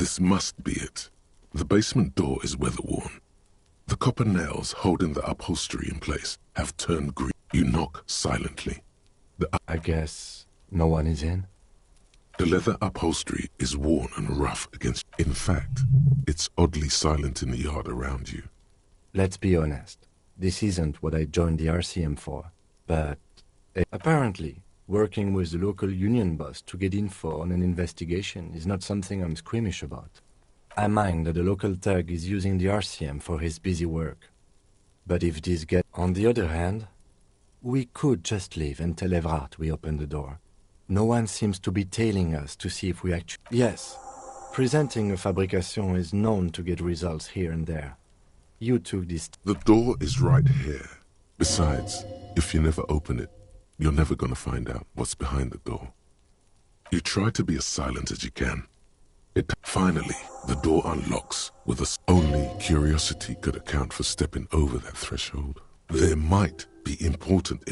This must be it. The basement door is weather-worn. The copper nails holding the upholstery in place have turned green. You knock silently. I guess no one is in? The leather upholstery is worn and rough against. In fact, it's oddly silent in the yard around you. Let's be honest. This isn't what I joined the RCM for. But apparently, working with the local union boss to get info on an investigation is not something I'm squeamish about. I mind that the local thug is using the RCM for his busy work. But if this gets... On the other hand, we could just leave and tell Evrard we opened the door. No one seems to be tailing us to see if we actually... Yes, presenting a fabrication is known to get results here and there. You took this... The door is right here. Besides, if you never open it, you're never gonna find out what's behind the door. You try to be as silent as you can. Finally, the door unlocks with a... Only curiosity could account for stepping over that threshold. There might be important...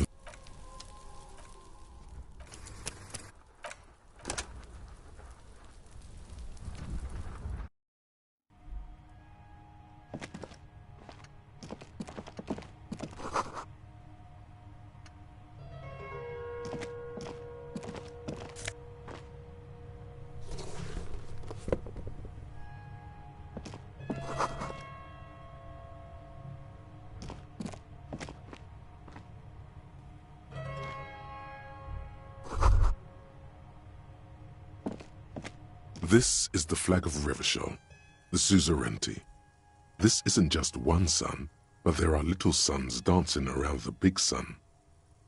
This is the flag of Revachol, the suzerainty. This isn't just one sun, but there are little suns dancing around the big sun.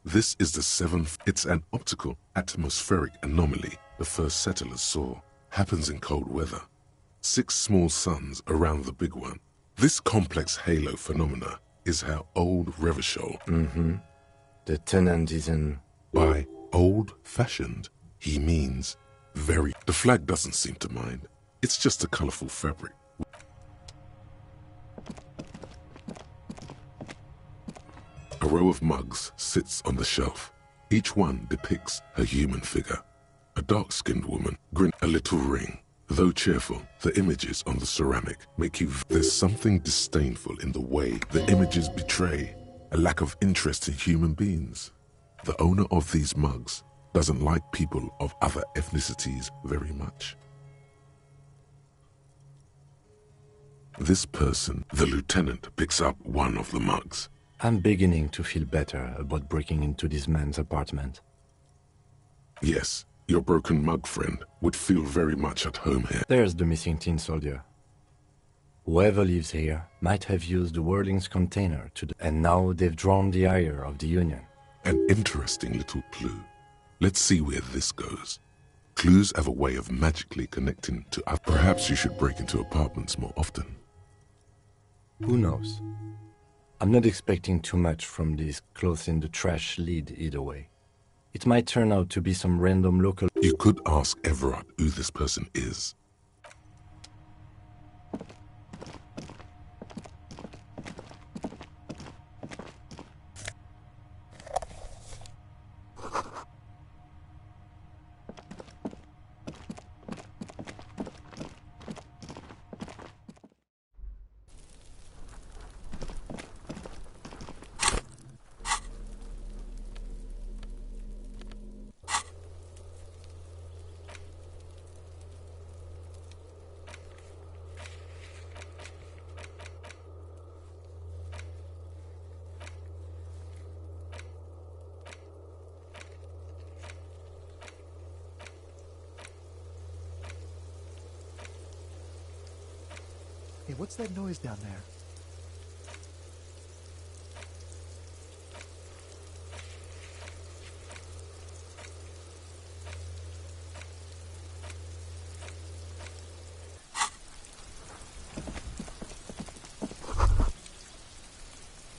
This is the seventh. It's an optical atmospheric anomaly the first settlers saw. Happens in cold weather. 6 small suns around the big one. This complex halo phenomena is how old Revachol... The tenant is in... By old-fashioned, he means very... The flag doesn't seem to mind. It's just a colorful fabric. A row of mugs sits on the shelf. Each one depicts a human figure. A dark-skinned woman, grin, a little ring. Though cheerful, the images on the ceramic make you... There's something disdainful in the way the images betray a lack of interest in human beings. The owner of these mugs doesn't like people of other ethnicities very much. This person, the lieutenant, picks up one of the mugs. I'm beginning to feel better about breaking into this man's apartment. Yes, your broken mug friend would feel very much at home here. There's the missing tin soldier. Whoever lives here might have used the Whirling's container to... And now they've drawn the ire of the Union. An interesting little clue. Let's see where this goes. Clues have a way of magically connecting to others. Perhaps you should break into apartments more often. Who knows? I'm not expecting too much from this clothes in the trash lead either way. It might turn out to be some random local... You could ask Evrard who this person is. Hey, what's that noise down there?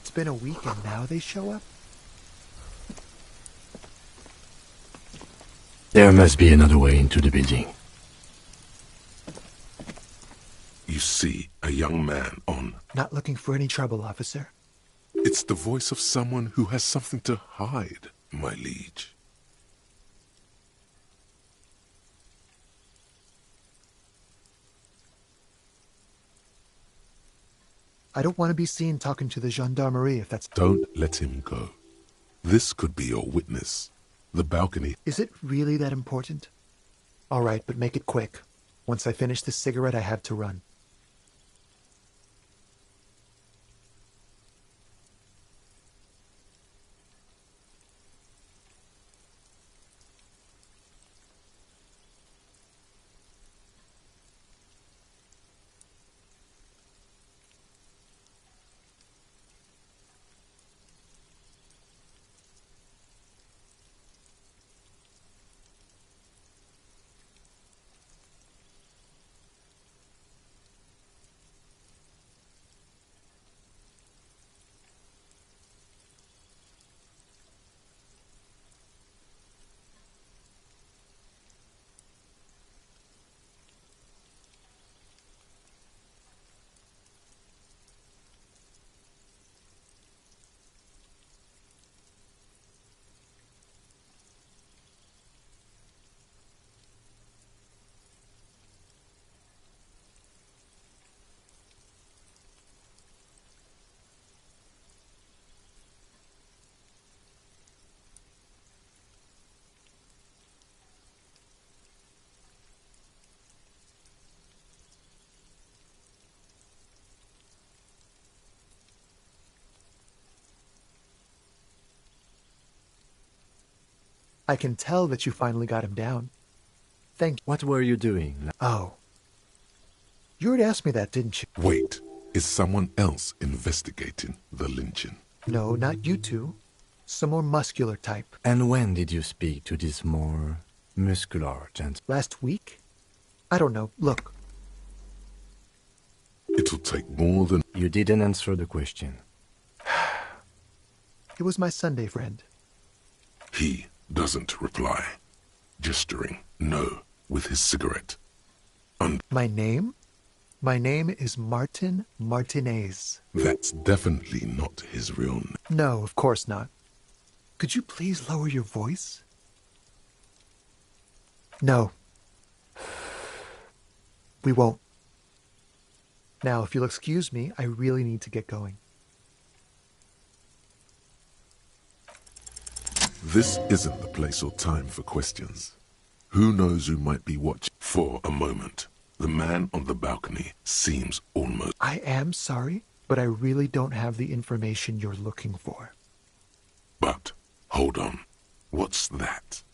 It's been a week and now they show up? There must be another way into the building. You see a young man on... Not looking for any trouble, officer. It's the voice of someone who has something to hide, my liege. I don't want to be seen talking to the gendarmerie if that's... Don't let him go. This could be your witness. The balcony. Is it really that important? All right, but make it quick. Once I finish this cigarette, I have to run. I can tell that you finally got him down. Thank you. What were you doing? Oh. You already asked me that, didn't you? Wait, is someone else investigating the lynching? No, not you two. Some more muscular type. And when did you speak to this more muscular gentleman? Last week? I don't know. Look. It'll take more than... You didn't answer the question. It was my Sunday friend. He doesn't reply, gesturing no with his cigarette. My name? My name is Martin Martinez. That's definitely not his real name. No, of course not. Could you please lower your voice? No. We won't. Now, if you'll excuse me, I really need to get going. This isn't the place or time for questions. Who knows who might be watching? For a moment, the man on the balcony seems almost... I am sorry, but I really don't have the information you're looking for. But, hold on. What's that?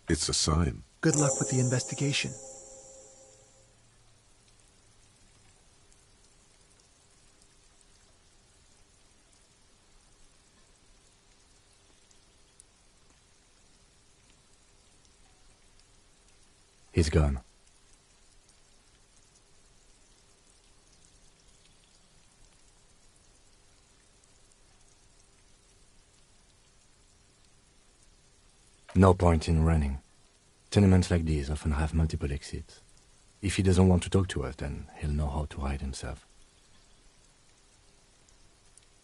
It's a sign. Good luck with the investigation. He's gone. No point in running. Tenements like these often have multiple exits. If he doesn't want to talk to us, then he'll know how to hide himself.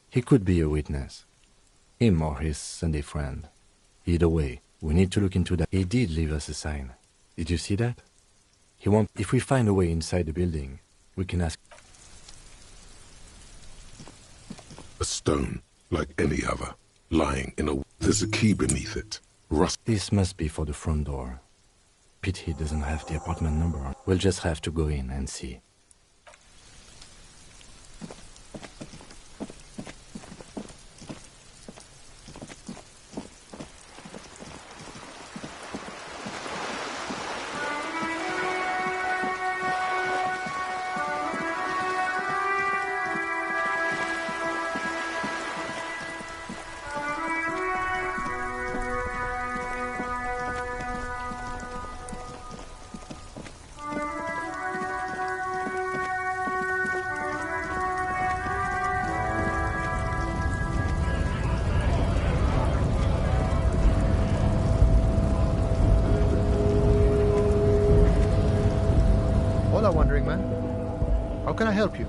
He could be a witness. Him or his Sunday friend. Either way, we need to look into that. He did leave us a sign. Did you see that? If we find a way inside the building, we can ask... A stone, like any other, lying in a... There's a key beneath it. Rust. This must be for the front door. Pity doesn't have the apartment number. We'll just have to go in and see. Hola, Wandering Man. How can I help you?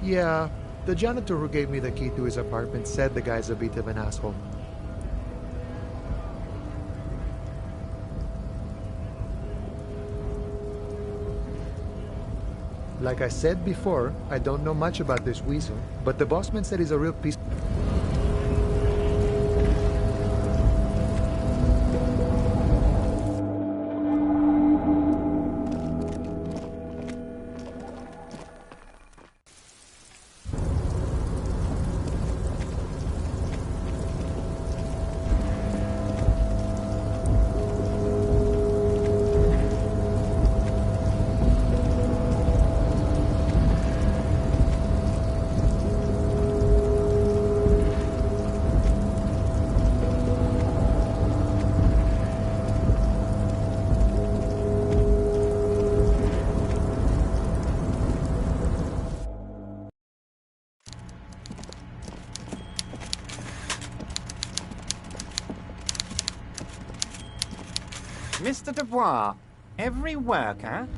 Yeah, the janitor who gave me the key to his apartment said the guy's a bit of an asshole. Like I said before, I don't know much about this weasel, but the bossman said he's a real piece. Mr. Dubois, every worker...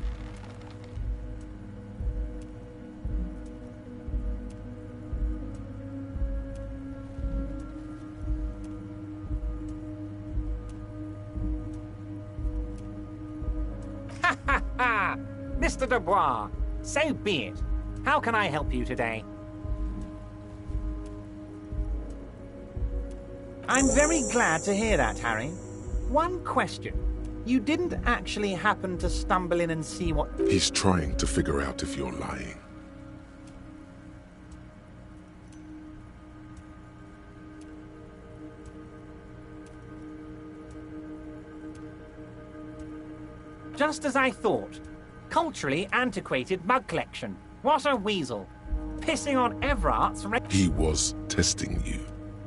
Ha ha ha! Mr. Dubois, so be it. How can I help you today? I'm very glad to hear that, Harry. One question. You didn't actually happen to stumble in and see what... He's trying to figure out if you're lying. Just as I thought. Culturally antiquated mug collection. What a weasel. Pissing on Everart's... He was testing you.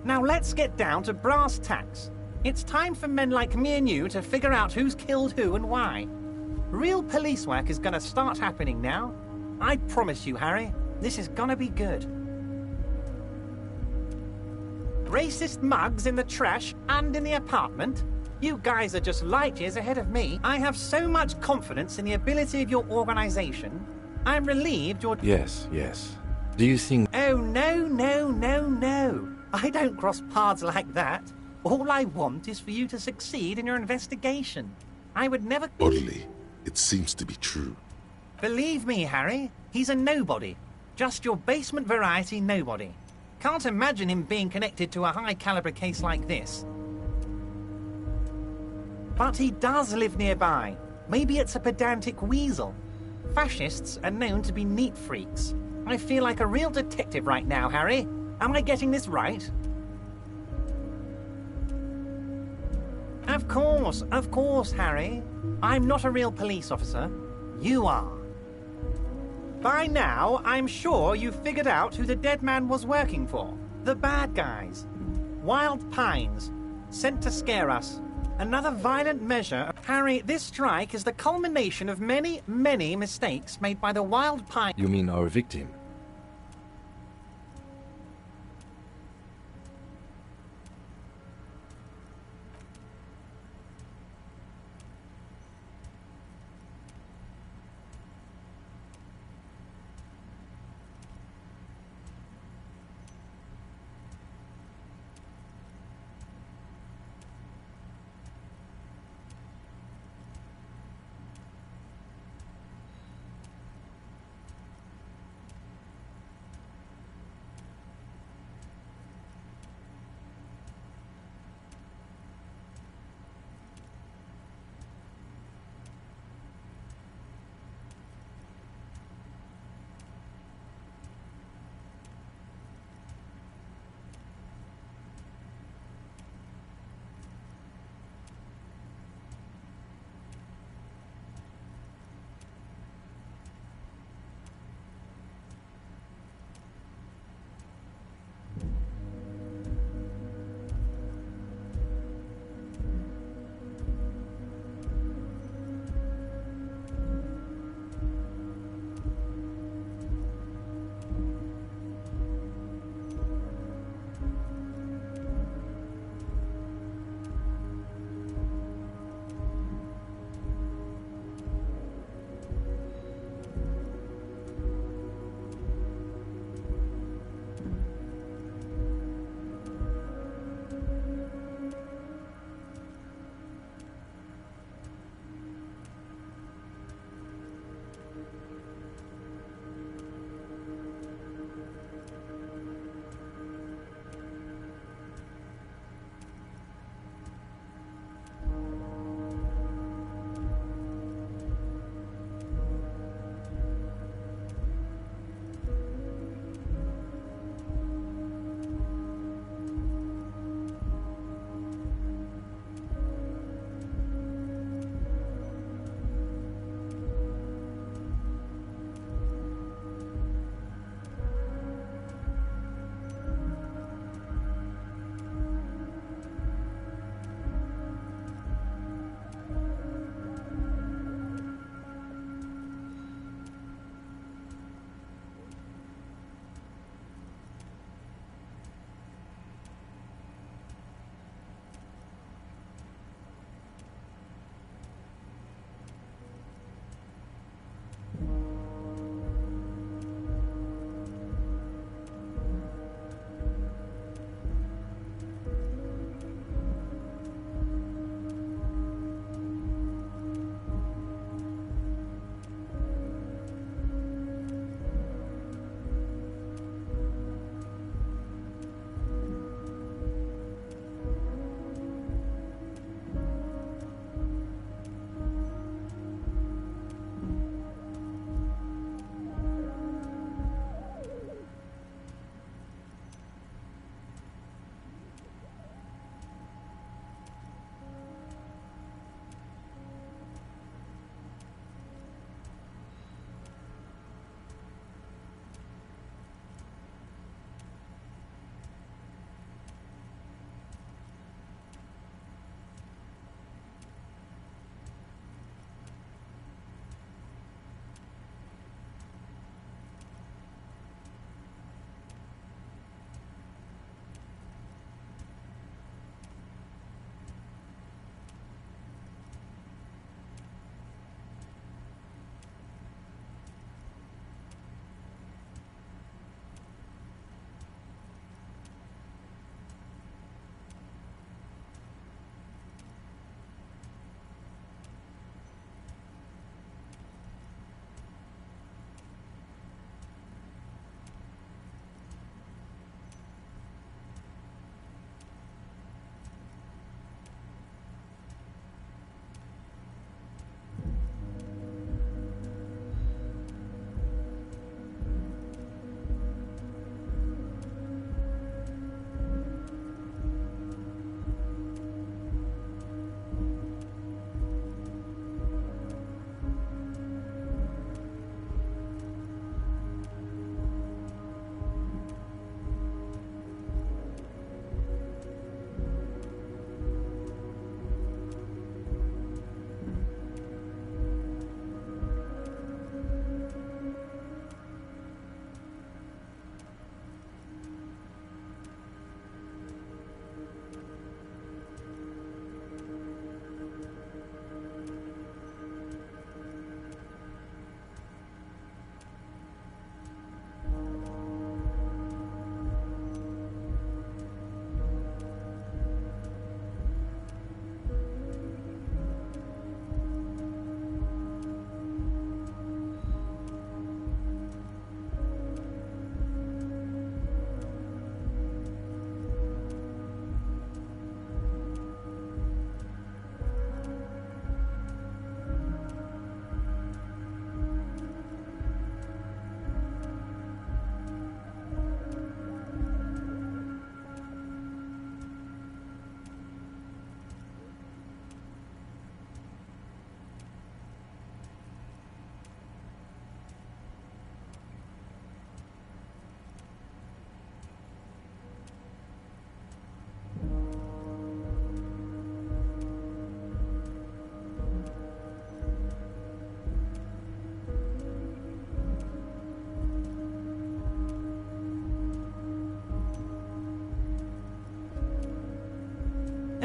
Now let's get down to brass tacks. It's time for men like me and you to figure out who's killed who and why. Real police work is gonna start happening now. I promise you, Harry, this is gonna be good. Racist mugs in the trash and in the apartment? You guys are just light years ahead of me. I have so much confidence in the ability of your organization. I'm relieved you're... Yes, yes. Do you think... Oh, no, no, no, no. I don't cross paths like that. All I want is for you to succeed in your investigation. I would never... Oddly, it seems to be true. Believe me, Harry, he's a nobody. Just your basement variety nobody. Can't imagine him being connected to a high-caliber case like this. But he does live nearby. Maybe it's a pedantic weasel. Fascists are known to be neat freaks. I feel like a real detective right now, Harry. Am I getting this right? Of course, Harry. I'm not a real police officer. You are. By now, I'm sure you've figured out who the dead man was working for. The bad guys. Wild Pines. Sent to scare us. Another violent measure. Harry, this strike is the culmination of many, many mistakes made by the Wild Pine... You mean our victim?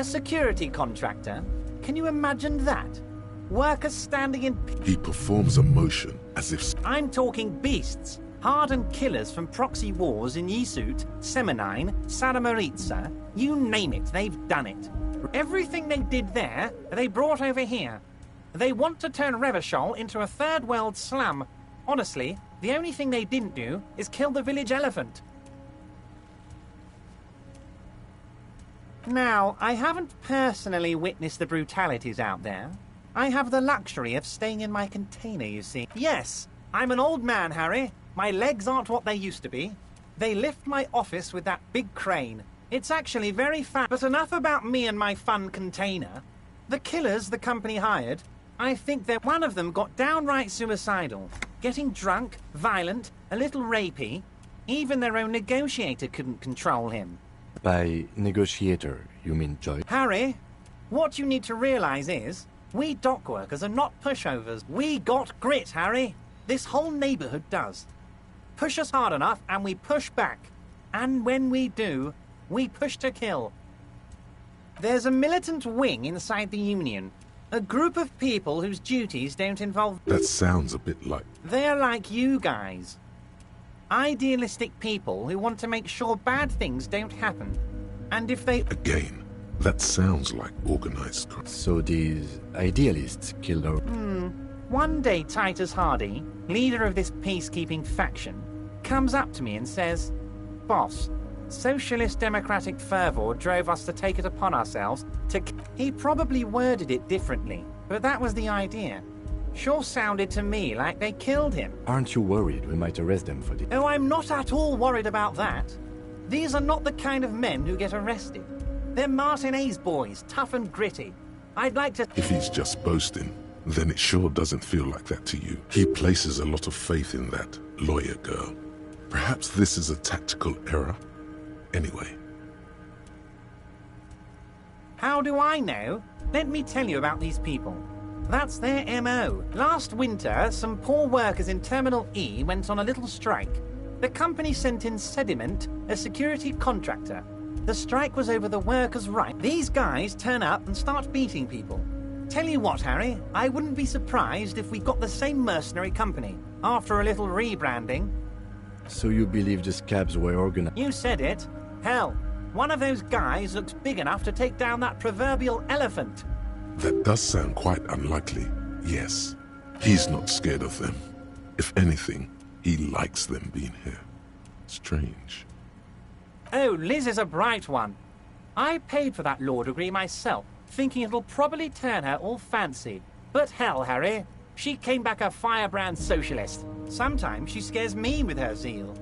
A security contractor? Can you imagine that? Workers standing in... He performs a motion as if... I'm talking beasts. Hardened killers from proxy wars in Yisut, Semenine, Saramaritsa. You name it, they've done it. Everything they did there, they brought over here. They want to turn Revachol into a third world slum. Honestly, the only thing they didn't do is kill the village elephant. Now, I haven't personally witnessed the brutalities out there. I have the luxury of staying in my container, you see. Yes, I'm an old man, Harry. My legs aren't what they used to be. They lift my office with that big crane. It's actually very fast. But enough about me and my fun container. The killers the company hired, I think that one of them got downright suicidal. Getting drunk, violent, a little rapey. Even their own negotiator couldn't control him. By negotiator, you mean Joy? Harry, what you need to realize is, we dock workers are not pushovers. We got grit, Harry. This whole neighborhood does. Push us hard enough and we push back. And when we do, we push to kill. There's a militant wing inside the Union. A group of people whose duties don't involve... That sounds a bit like... They're like you guys. Idealistic people who want to make sure bad things don't happen. And if they... Again, that sounds like organized crime. So these idealists killed our... One day Titus Hardy, leader of this peacekeeping faction, comes up to me and says, "Boss, socialist democratic fervor drove us to take it upon ourselves to..." He probably worded it differently, but that was the idea. Sure sounded to me like they killed him. Aren't you worried we might arrest them for this? Oh, I'm not at all worried about that. These are not the kind of men who get arrested. They're Martinez boys, tough and gritty. I'd like to... If he's just boasting, then it sure doesn't feel like that to you. He places a lot of faith in that lawyer girl. Perhaps this is a tactical error? Anyway. How do I know? Let me tell you about these people. That's their MO. Last winter, some poor workers in Terminal E went on a little strike. The company sent in Sediment, a security contractor. The strike was over the workers' right. These guys turn up and start beating people. Tell you what, Harry, I wouldn't be surprised if we got the same mercenary company, after a little rebranding. So you believe the scabs were organized? You said it. Hell, one of those guys looks big enough to take down that proverbial elephant. That does sound quite unlikely, yes. He's not scared of them. If anything, he likes them being here. Strange. Oh, Liz is a bright one. I paid for that law degree myself, thinking it'll probably turn her all fancy. But hell, Harry, she came back a firebrand socialist. Sometimes she scares me with her zeal.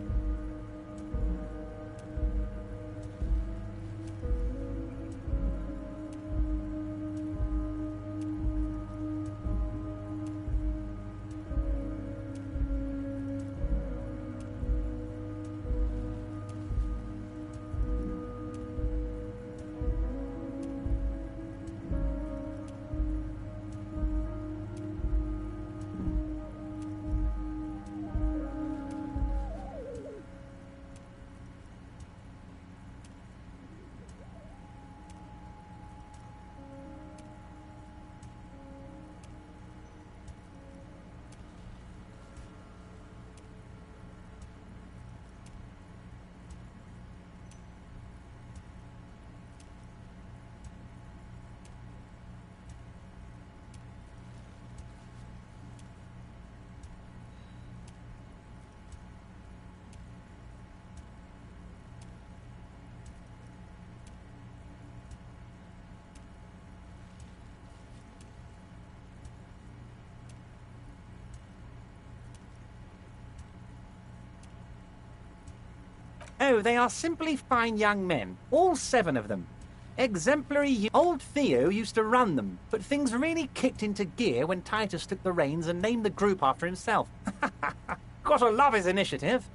Oh, they are simply fine young men. All 7 of them. Exemplary. Old Theo used to run them, but things really kicked into gear when Titus took the reins and named the group after himself. Gotta love his initiative.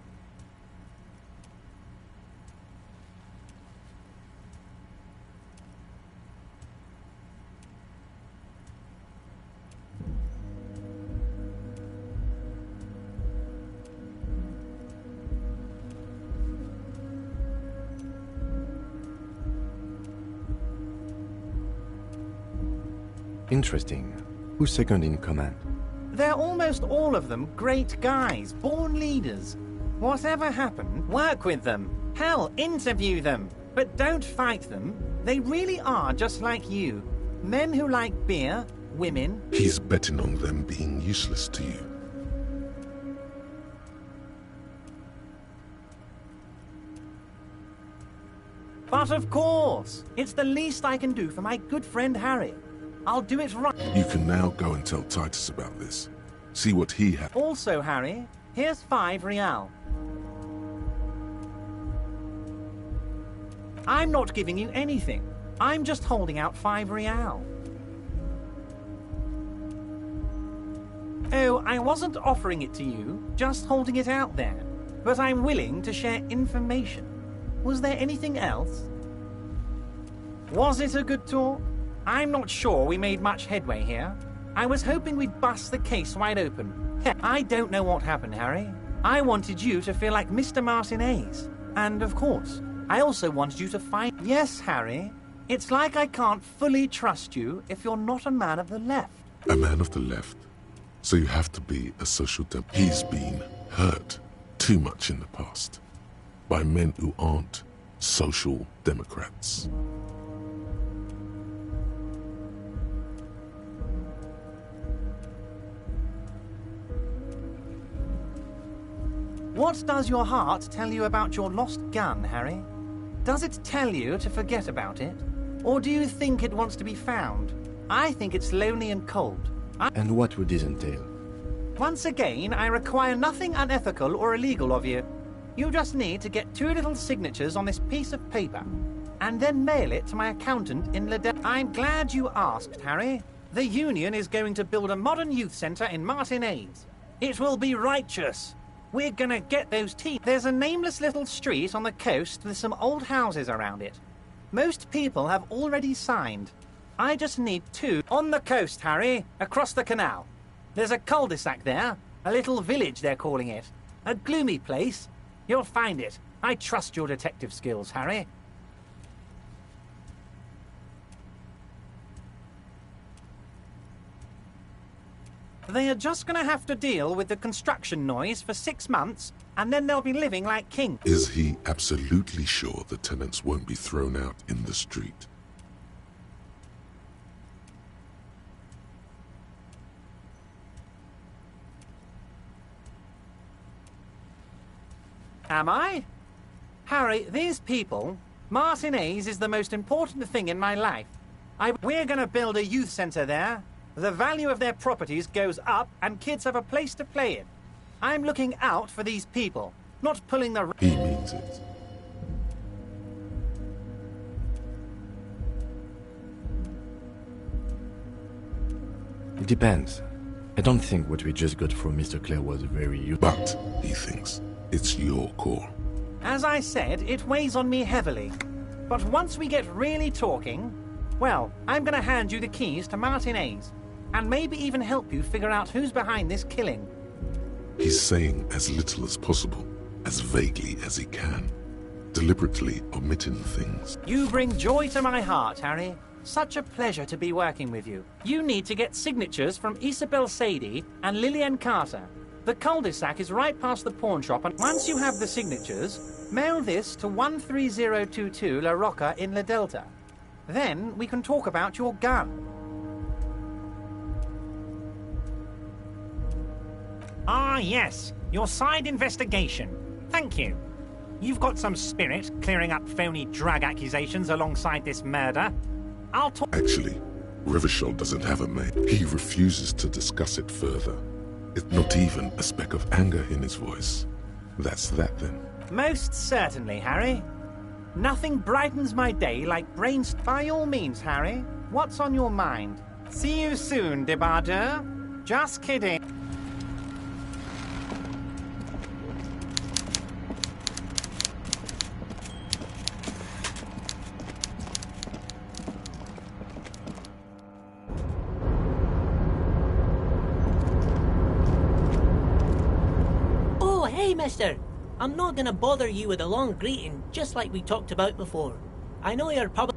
Interesting. Who's second in command? They're almost all of them great guys, born leaders. Whatever happened, work with them. Hell, interview them. But don't fight them. They really are just like you. Men who like beer, women. He's betting on them being useless to you. But of course, it's the least I can do for my good friend Harry. I'll do it right. You can now go and tell Titus about this. See what he has. Also, Harry, here's 5 real. I'm not giving you anything. I'm just holding out 5 real. Oh, I wasn't offering it to you, just holding it out there. But I'm willing to share information. Was there anything else? Was it a good talk? I'm not sure we made much headway here. I was hoping we'd bust the case wide open. Heck, I don't know what happened, Harry. I wanted you to feel like Mr. Martinez. And of course, I also wanted you to find... Yes, Harry. It's like I can't fully trust you if you're not a man of the left. A man of the left. So you have to be a social He's been hurt too much in the past by men who aren't social democrats. What does your heart tell you about your lost gun, Harry? Does it tell you to forget about it? Or do you think it wants to be found? I think it's lonely and cold. And what would this entail? Once again, I require nothing unethical or illegal of you. You just need to get 2 little signatures on this piece of paper, and then mail it to my accountant in Liddell. I'm glad you asked, Harry. The Union is going to build a modern youth centre in Martinez. It will be righteous. We're gonna get those teeth. There's a nameless little street on the coast with some old houses around it. Most people have already signed. I just need 2. On the coast, Harry, across the canal. There's a cul-de-sac there, a little village they're calling it. A gloomy place. You'll find it. I trust your detective skills, Harry. They are just going to have to deal with the construction noise for 6 months, and then they'll be living like kings. Is he absolutely sure the tenants won't be thrown out in the street? Am I? Harry, these people... Martinez is the most important thing in my life. We're going to build a youth centre there. The value of their properties goes up, and kids have a place to play in. I'm looking out for these people, not pulling the... He means it. It depends. I don't think what we just got from Mr. Clare was very useful. But, he thinks, it's your call. As I said, it weighs on me heavily. But once we get really talking, well, I'm going to hand you the keys to Martinez, and maybe even help you figure out who's behind this killing. He's saying as little as possible, as vaguely as he can, deliberately omitting things. You bring joy to my heart, Harry. Such a pleasure to be working with you. You need to get signatures from Isabel Sadie and Lillian Carter. The cul-de-sac is right past the pawn shop, and once you have the signatures, mail this to 13022 La Rocca in La Delta. Then we can talk about your gun. Ah, yes. Your side investigation. Thank you. You've got some spirit clearing up phony drug accusations alongside this murder. I'll talk... Actually, Revachol doesn't have a mate. He refuses to discuss it further. It's not even a speck of anger in his voice. That's that, then. Most certainly, Harry. Nothing brightens my day like brains... By all means, Harry. What's on your mind? See you soon, Debardeur. Just kidding. Hey, mister. I'm not gonna bother you with a long greeting, just like we talked about before. I know you're probably...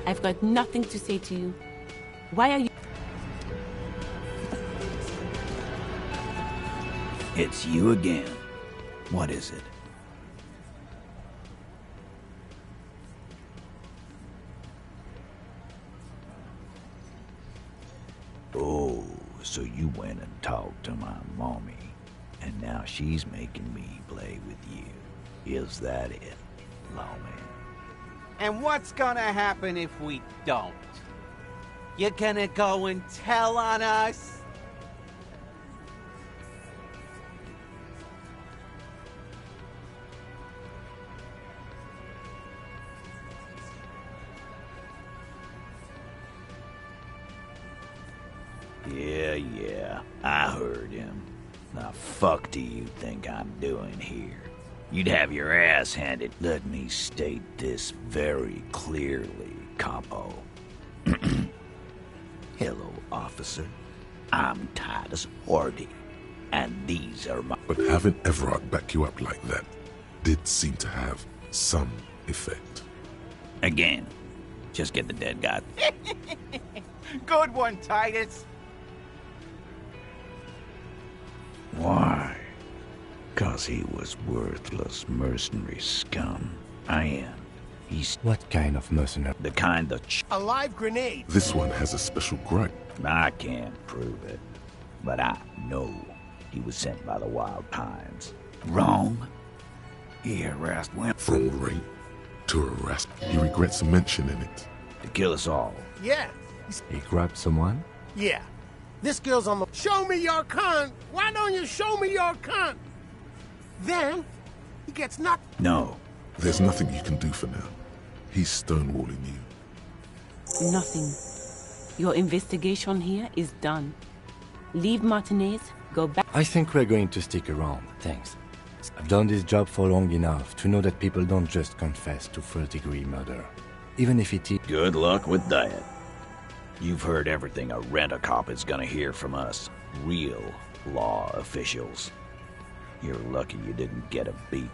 I've got nothing to say to you. Why are you... It's you again. What is it? Oh, so you went and talked to my mommy, and now she's making me play with you. Is that it, lawman? And what's gonna happen if we don't? You're gonna go and tell on us? Yeah, I heard him. The fuck do you think I'm doing here? You'd have your ass handed. Let me state this very clearly, Capo. Hello, officer. I'm Titus Hardy, and these are my... But having Everard back you up like that did seem to have some effect. Again, just get the dead guy. Good one, Titus. Why? 'Cause he was worthless mercenary scum. He's What kind of mercenary? the kind that... A live grenade! This one has a special gripe. I can't prove it, but I know he was sent by the Wild Pines. Wrong? He harassed women From rape to harass. He regrets mentioning it. to kill us all. Yeah, He grabbed someone? yeah. This girl's on the... Show me your cunt! Why don't you show me your cunt? Then, he gets knocked... No. There's nothing you can do for now. He's stonewalling you. Nothing. Your investigation here is done. Leave Martinez, go back... I think we're going to stick around, thanks. I've done this job for long enough to know that people don't just confess to first-degree murder. Even if it is... Good luck with that. You've heard everything a rent-a-cop is gonna hear from us. Real law officials. You're lucky you didn't get a beating.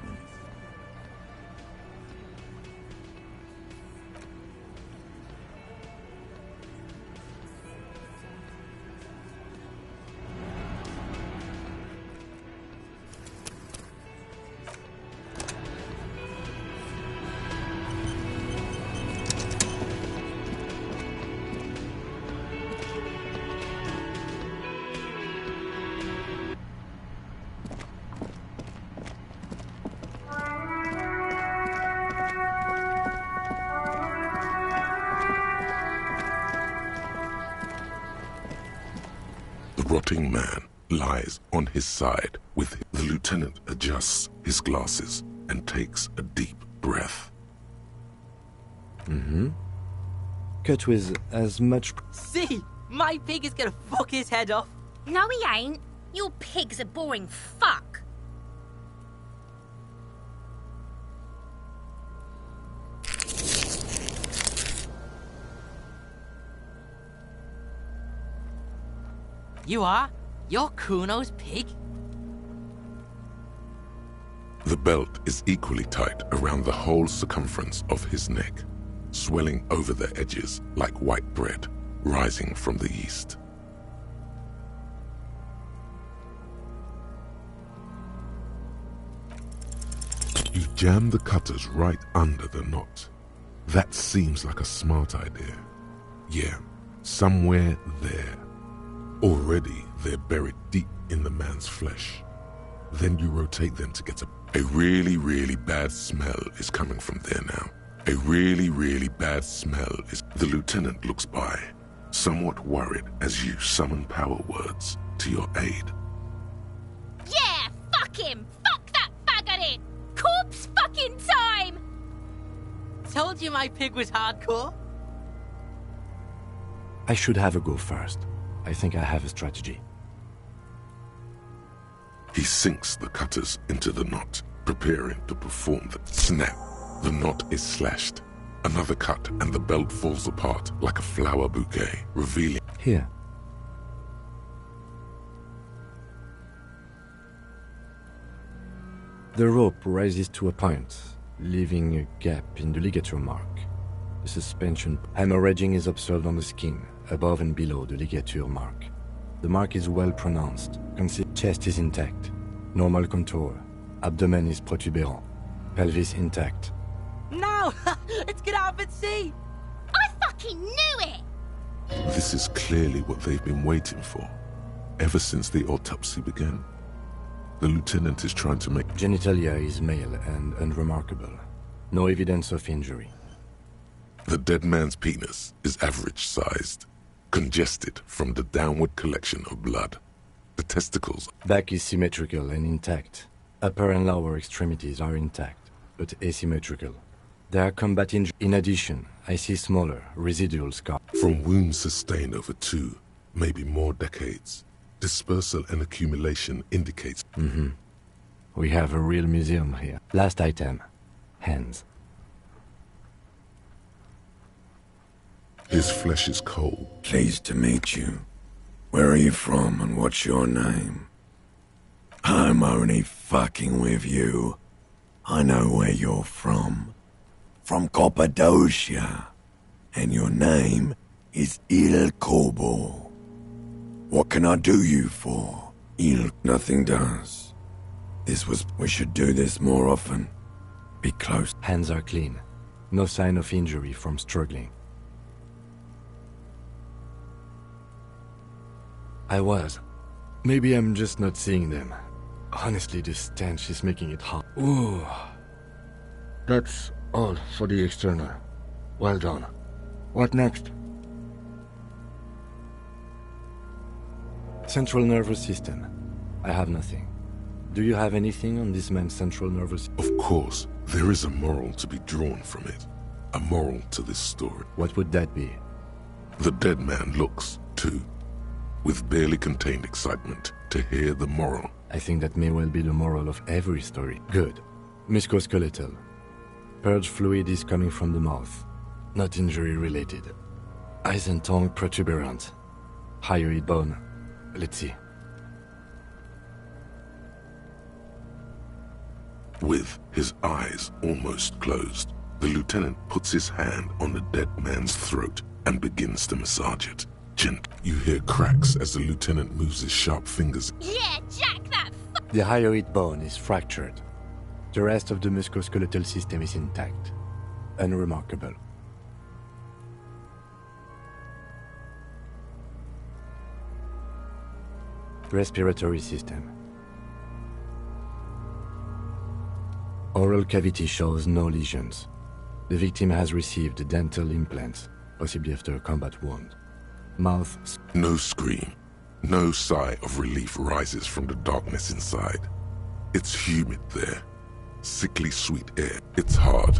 The rotting man lies on his side with the lieutenant adjusts his glasses and takes a deep breath. Cut with as much... See? My pig is gonna fuck his head off. No, he ain't. Your pig's a boring fuck. You are? You're Kuno's pig? The belt is equally tight around the whole circumference of his neck, swelling over the edges like white bread rising from the east. You jam the cutters right under the knot. That seems like a smart idea. Yeah, somewhere there. Already they're buried deep in the man's flesh. Then you rotate them to get a really, really bad smell is coming from there now. A really, really bad smell is... The lieutenant looks by, somewhat worried as you summon power words to your aid. Yeah, fuck him! Fuck that faggot in! Corpse fucking time! Told you my pig was hardcore. I should have a go first. I think I have a strategy. He sinks the cutters into the knot, preparing to perform the snap. The knot is slashed. Another cut and the belt falls apart like a flower bouquet, revealing... Here. The rope rises to a point, leaving a gap in the ligature mark. The suspension hemorrhaging is observed on the skin, above and below the ligature mark. The mark is well pronounced. Chest is intact. Normal contour. Abdomen is protuberant. Pelvis intact. Now, let's get out and see! I fucking knew it! This is clearly what they've been waiting for, ever since the autopsy began. The lieutenant is trying to make... Genitalia is male and unremarkable. No evidence of injury. The dead man's penis is average-sized, congested from the downward collection of blood. The testicles... Back is symmetrical and intact. Upper and lower extremities are intact, but asymmetrical. There are combat injuries. In addition, I see smaller, residual scars. From wounds sustained over 2, maybe more decades, dispersal and accumulation indicates... We have a real museum here. Last item. Hands. His flesh is cold. Pleased to meet you. Where are you from and what's your name? I'm only fucking with you. I know where you're from. From Cappadocia. And your name is Il Kobo. What can I do you for? Nothing does. We should do this more often. Be close. Hands are clean. No sign of injury from struggling. I was. Maybe I'm just not seeing them. Honestly, this stench is making it hot. Ooh. That's all for the external. Well done. What next? Central nervous system. I have nothing. Do you have anything on this man's central nervous system? Of course, there is a moral to be drawn from it. A moral to this story. What would that be? The dead man looks, too, with barely contained excitement to hear the moral. I think that may well be the moral of every story. Good. Musculoskeletal. Purge fluid is coming from the mouth. Not injury-related. Eyes and tongue protuberant. Hyoid bone. Let's see. With his eyes almost closed, the lieutenant puts his hand on the dead man's throat and begins to massage it. You hear cracks as the lieutenant moves his sharp fingers. Yeah, jack that The hyoid bone is fractured. The rest of the musculoskeletal system is intact. Unremarkable. Respiratory system. Oral cavity shows no lesions. The victim has received dental implants, possibly after a combat wound. Mouth. No scream. No sigh of relief rises from the darkness inside. It's humid there. Sickly sweet air. It's hard.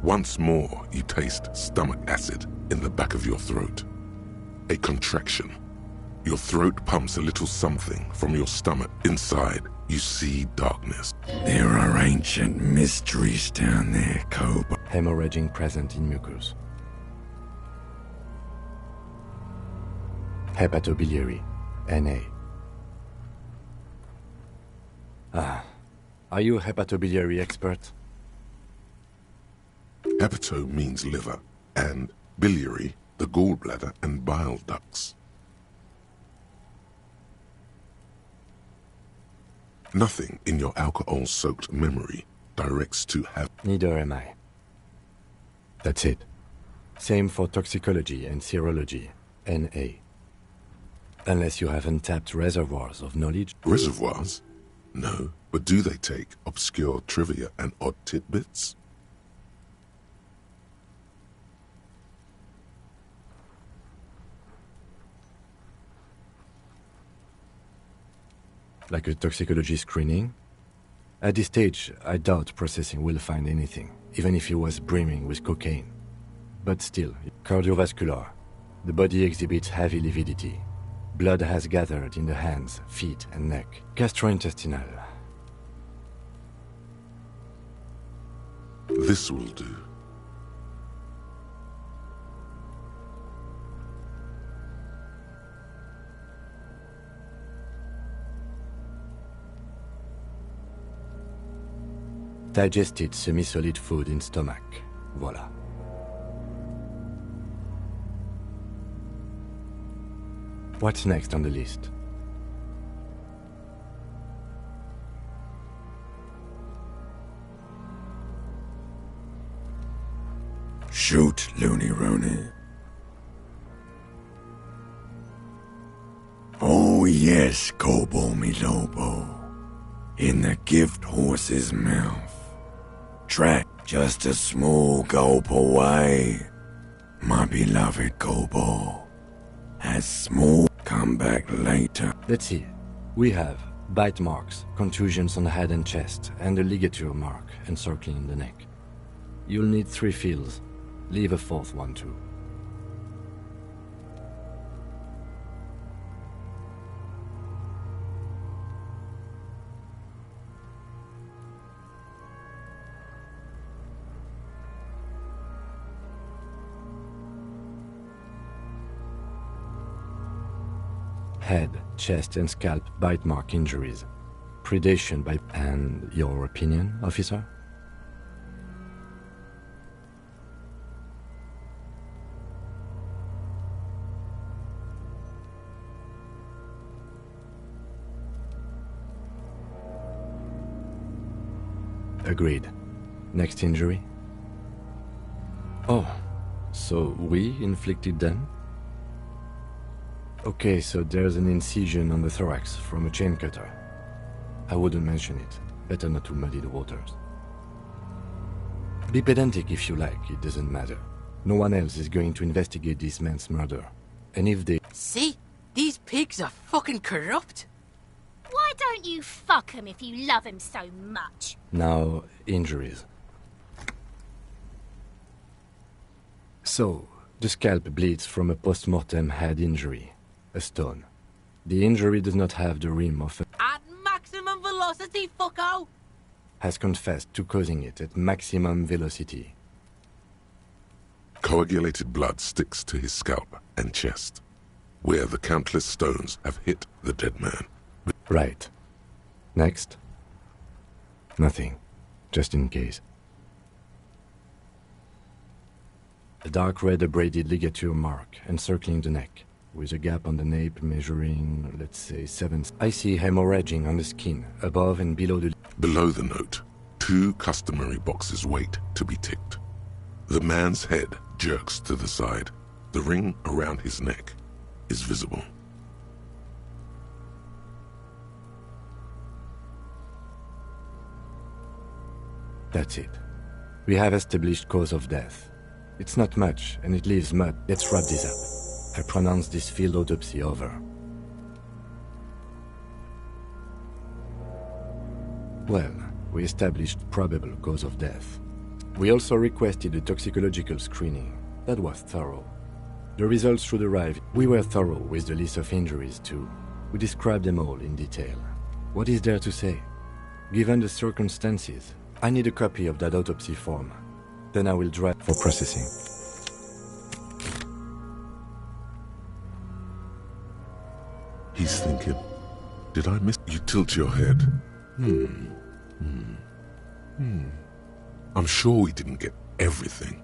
Once more, you taste stomach acid in the back of your throat. A contraction. Your throat pumps a little something from your stomach. Inside, you see darkness. There are ancient mysteries down there, Kobo. Hemorrhaging present in mucus. Hepatobiliary. NA. Are you a hepatobiliary expert? Hepato means liver, and biliary, the gallbladder and bile ducts. Nothing in your alcohol-soaked memory directs to have... Neither am I. That's it. Same for toxicology and serology, NA. Unless you have untapped reservoirs of knowledge. Reservoirs? No, but do they take obscure trivia and odd tidbits? Like a toxicology screening? At this stage, I doubt processing will find anything, even if he was brimming with cocaine. But still, cardiovascular. The body exhibits heavy lividity. Blood has gathered in the hands, feet, and neck. Gastrointestinal. This will do. Digested semi-solid food in stomach. Voila. What's next on the list? Shoot, Looney Rooney. Oh yes, Kobo mi Lobo. In the gift horse's mouth. Track just a small gulp away. My beloved Kobo. Has small come back later. Let's see. We have bite marks, contusions on the head and chest, and a ligature mark encircling the neck. You'll need 3 fields. Leave a 4th one too. Head, chest and scalp bite mark injuries. Predation by... And your opinion, officer? Agreed. Next injury? Oh, so we inflicted them? Okay, so there's an incision on the thorax from a chain cutter. I wouldn't mention it. Better not to muddy the waters. Be pedantic if you like, it doesn't matter. No one else is going to investigate this man's murder. And if they... See? These pigs are fucking corrupt. Why don't you fuck him if you love him so much? Now, injuries. So, the scalp bleeds from a post-mortem head injury. A stone. The injury does not have the rim of a... At maximum velocity, fucko! Has confessed to causing it at maximum velocity. Coagulated blood sticks to his scalp and chest, where the countless stones have hit the dead man. Right. Next. Nothing. Just in case. A dark red abraded ligature mark encircling the neck, with a gap on the nape measuring, let's say, 7... I see hemorrhaging on the skin, above and below the... Below the note, 2 customary boxes wait to be ticked. The man's head jerks to the side. The ring around his neck is visible. That's it. We have established cause of death. It's not much, and it leaves mud. Let's wrap this up. I pronounce this field autopsy over. Well, we established probable cause of death. We also requested a toxicological screening. That was thorough. The results should arrive. We were thorough with the list of injuries too. We described them all in detail. What is there to say? Given the circumstances, I need a copy of that autopsy form. Then I will drive for processing. He's thinking, did I miss... You tilt your head. I'm sure we didn't get everything.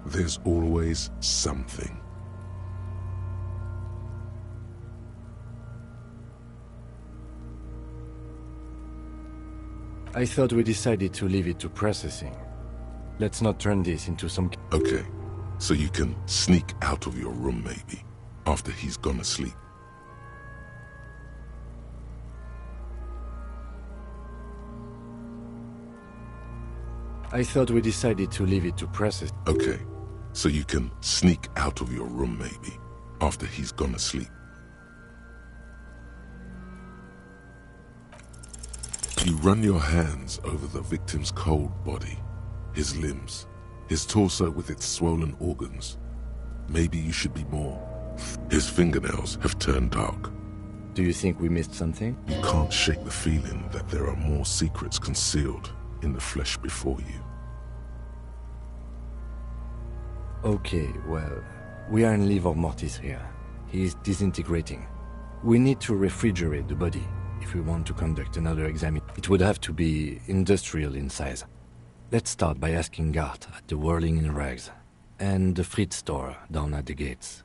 There's always something. I thought we decided to leave it to processing. Let's not turn this into some... Okay, so you can sneak out of your room maybe, after he's gone asleep. I thought we decided to leave it to process. Okay, so you can sneak out of your room maybe, after he's gone asleep. You run your hands over the victim's cold body, his limbs, his torso with its swollen organs. Maybe you should be more. His fingernails have turned dark. Do you think we missed something? You can't shake the feeling that there are more secrets concealed in the flesh before you. Okay, well, we are in livor mortis here. He is disintegrating. We need to refrigerate the body if we want to conduct another examination. It would have to be industrial in size. Let's start by asking Gart at the Whirling in Rags and the Fritz store down at the gates.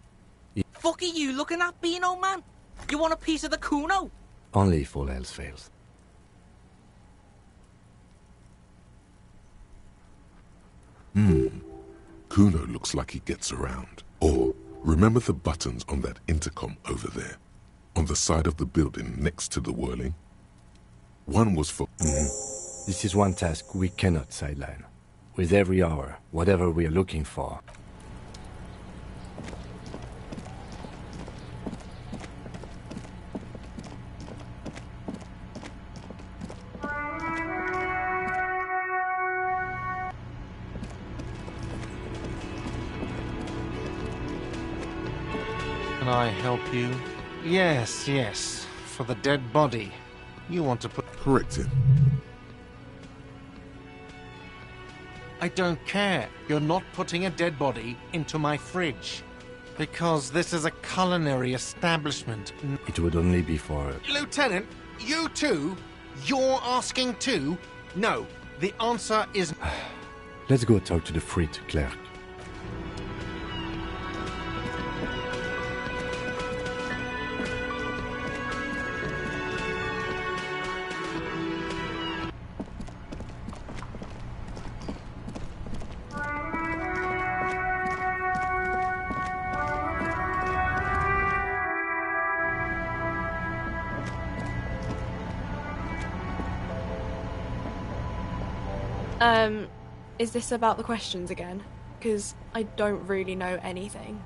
fuck are you looking at, Beano man? You want a piece of the Kuno? Only if all else fails. Kuno looks like he gets around. Or, remember the buttons on that intercom over there? On the side of the building next to the whirling? One was for... This is one task we cannot sideline. With every hour, whatever we are looking for. Can I help you? Yes, yes. For the dead body. You want to put... Correct him. I don't care. You're not putting a dead body into my fridge. Because this is a culinary establishment. It would only be for... Lieutenant, you too? You're asking too? No. The answer is... Let's go talk to the frit clerk. Is this about the questions again? Because I don't really know anything.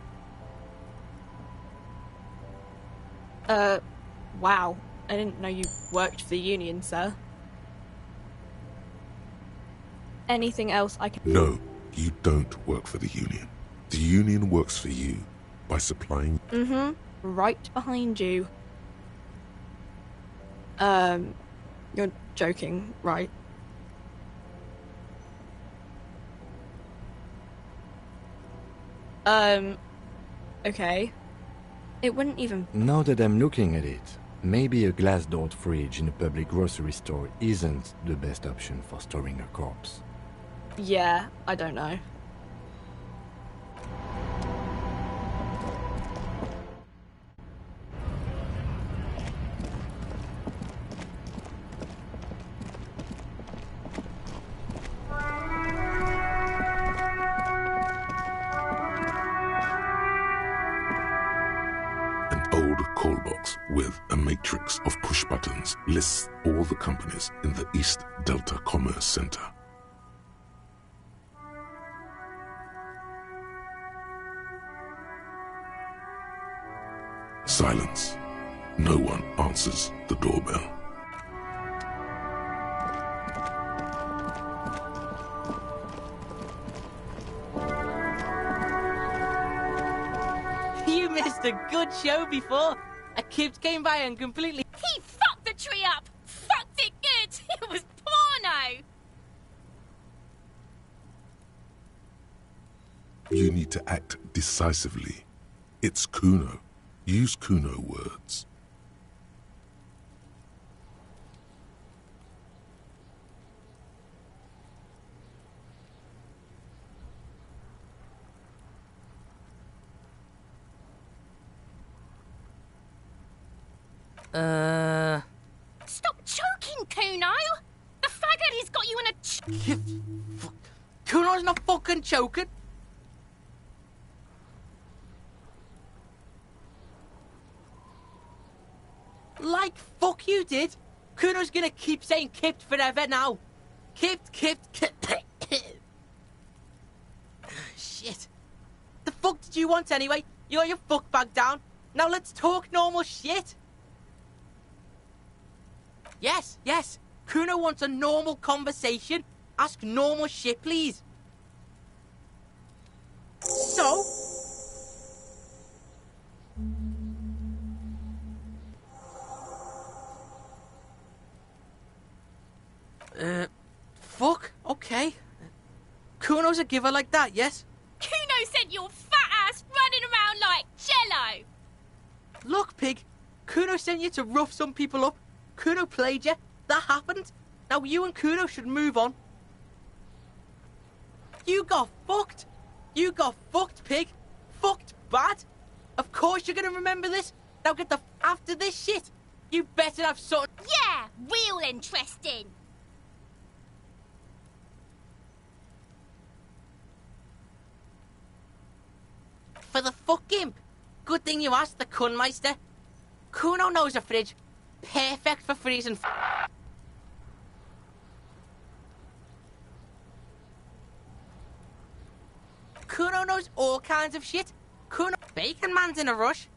Wow. I didn't know you worked for the Union, sir. Anything else I can... No, you don't work for the Union. The Union works for you by supplying... Right behind you. You're joking, right? Okay. It wouldn't even... Now that I'm looking at it, maybe a glass-doored fridge in a public grocery store isn't the best option for storing a corpse. Yeah, I don't know. Call box with a matrix of push buttons lists all the companies in the East Delta Commerce Center. Silence. No one answers the doorbell. You missed a good show before. A kid came by and completely... He fucked the tree up! Fucked it good! It was porno! You need to act decisively. It's Kuno. Use Kuno words. Stop choking, Kuno! The faggot, he's got you in a... Kuno's not fucking choking. Like fuck you did. Kuno's gonna keep saying kipped forever now. Kipped. Shit. The fuck did you want anyway? You got your fuck bag down. Now let's talk normal shit. Yes. Kuno wants a normal conversation. Ask normal shit, please. So? Fuck, okay. Kuno's a giver like that, yes? Kuno sent your fat ass running around like Jello! Look, pig. Kuno sent you to rough some people up. Kuno played you. That happened. Now you and Kuno should move on. You got fucked. You got fucked, pig. Fucked bad. Of course you're gonna remember this. Now get the after this shit. You better have something. Yeah, real interesting. For the fucking... Good thing you asked the Kunmeister. Kuno knows a fridge. Perfect for freezing... Kuno knows all kinds of shit. Kuno... Bacon Man's in a rush.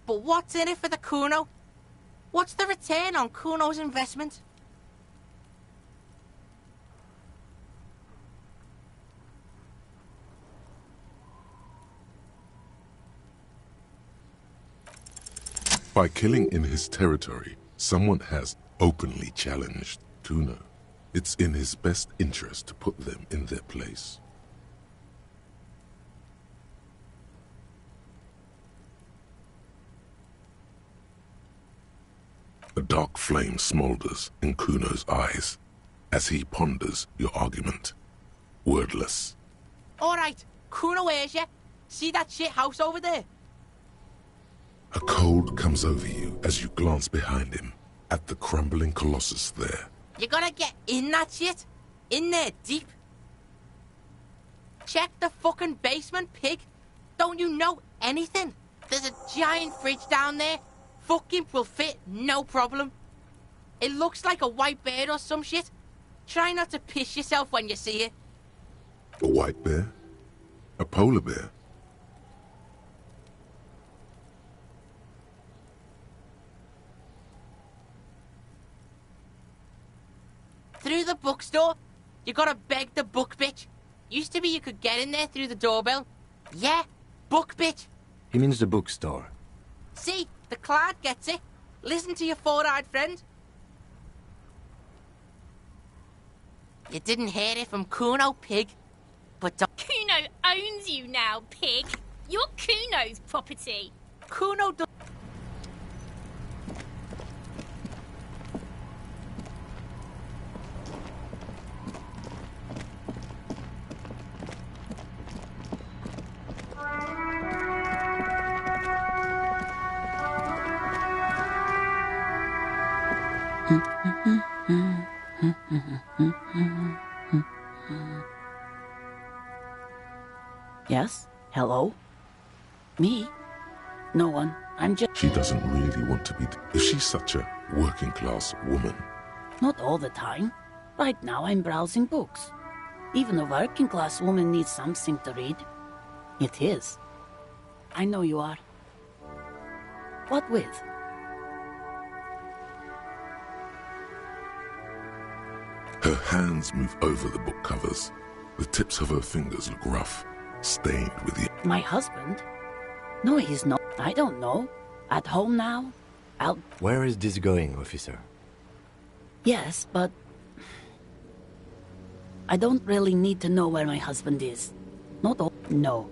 But what's in it for the Kuno? What's the return on Kuno's investment? By killing in his territory, someone has openly challenged Kuno. It's in his best interest to put them in their place. A dark flame smolders in Kuno's eyes as he ponders your argument, wordless. Alright, Kuno hears you. See that shit house over there? A cold comes over you as you glance behind him at the crumbling colossus there. You gotta get in that shit. In there, deep. Check the fucking basement, pig. Don't you know anything? There's a giant fridge down there. Fucking will fit, no problem. It looks like a white bear or some shit. Try not to piss yourself when you see it. A white bear? A polar bear? Through the bookstore, you gotta beg the book bitch. Used to be you could get in there through the doorbell. Yeah, book bitch. He means the bookstore. See, the cloud gets it. Listen to your four-eyed friend. You didn't hear it from Kuno, pig. But don't... Kuno owns you now, pig. You're Kuno's property. Kuno does... Yes? Hello? Me? No one. I'm just... She doesn't really want to be... Is she such a working-class woman? Not all the time. Right now I'm browsing books. Even a working-class woman needs something to read. It is. I know you are. What with? Her hands move over the book covers. The tips of her fingers look rough, stained with the... My husband? No, he's not. I don't know. At home now? Out... Where is this going, officer? Yes, but... I don't really need to know where my husband is. Not all... No.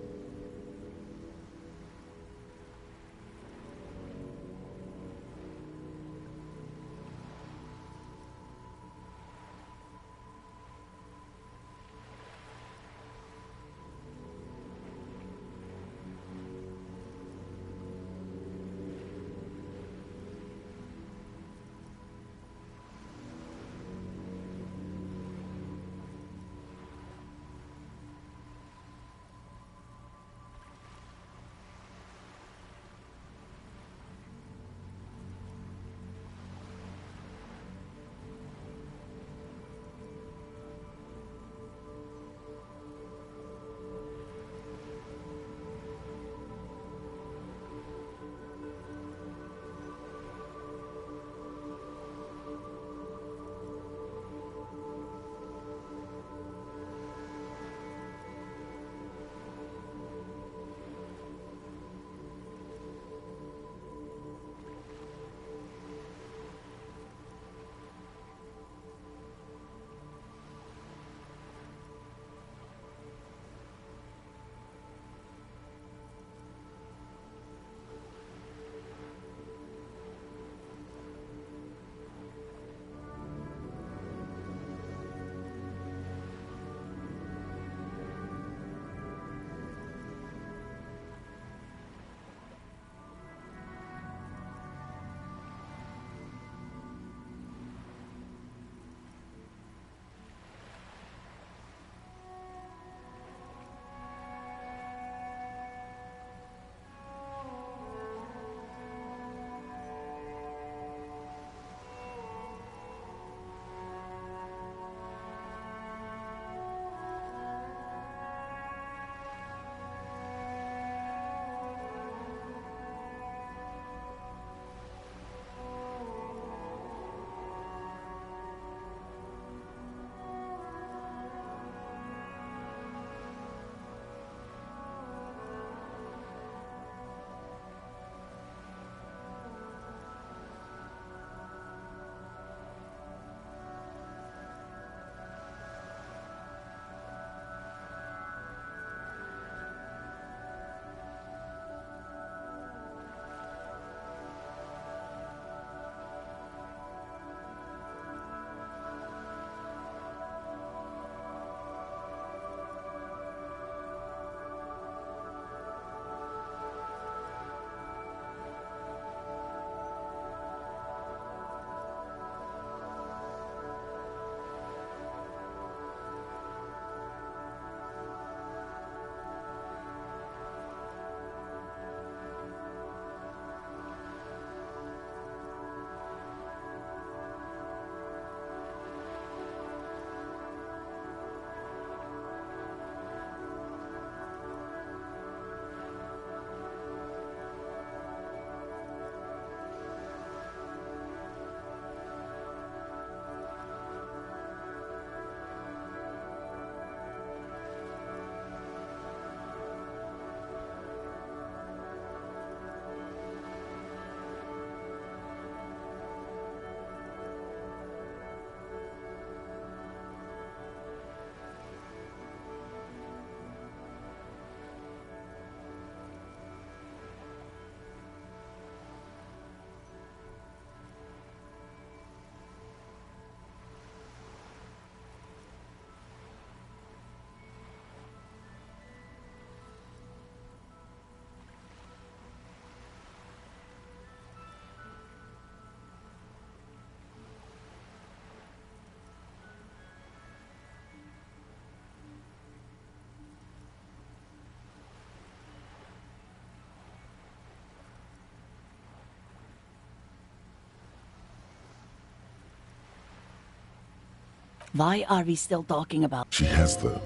Why are we still talking about... She has, though.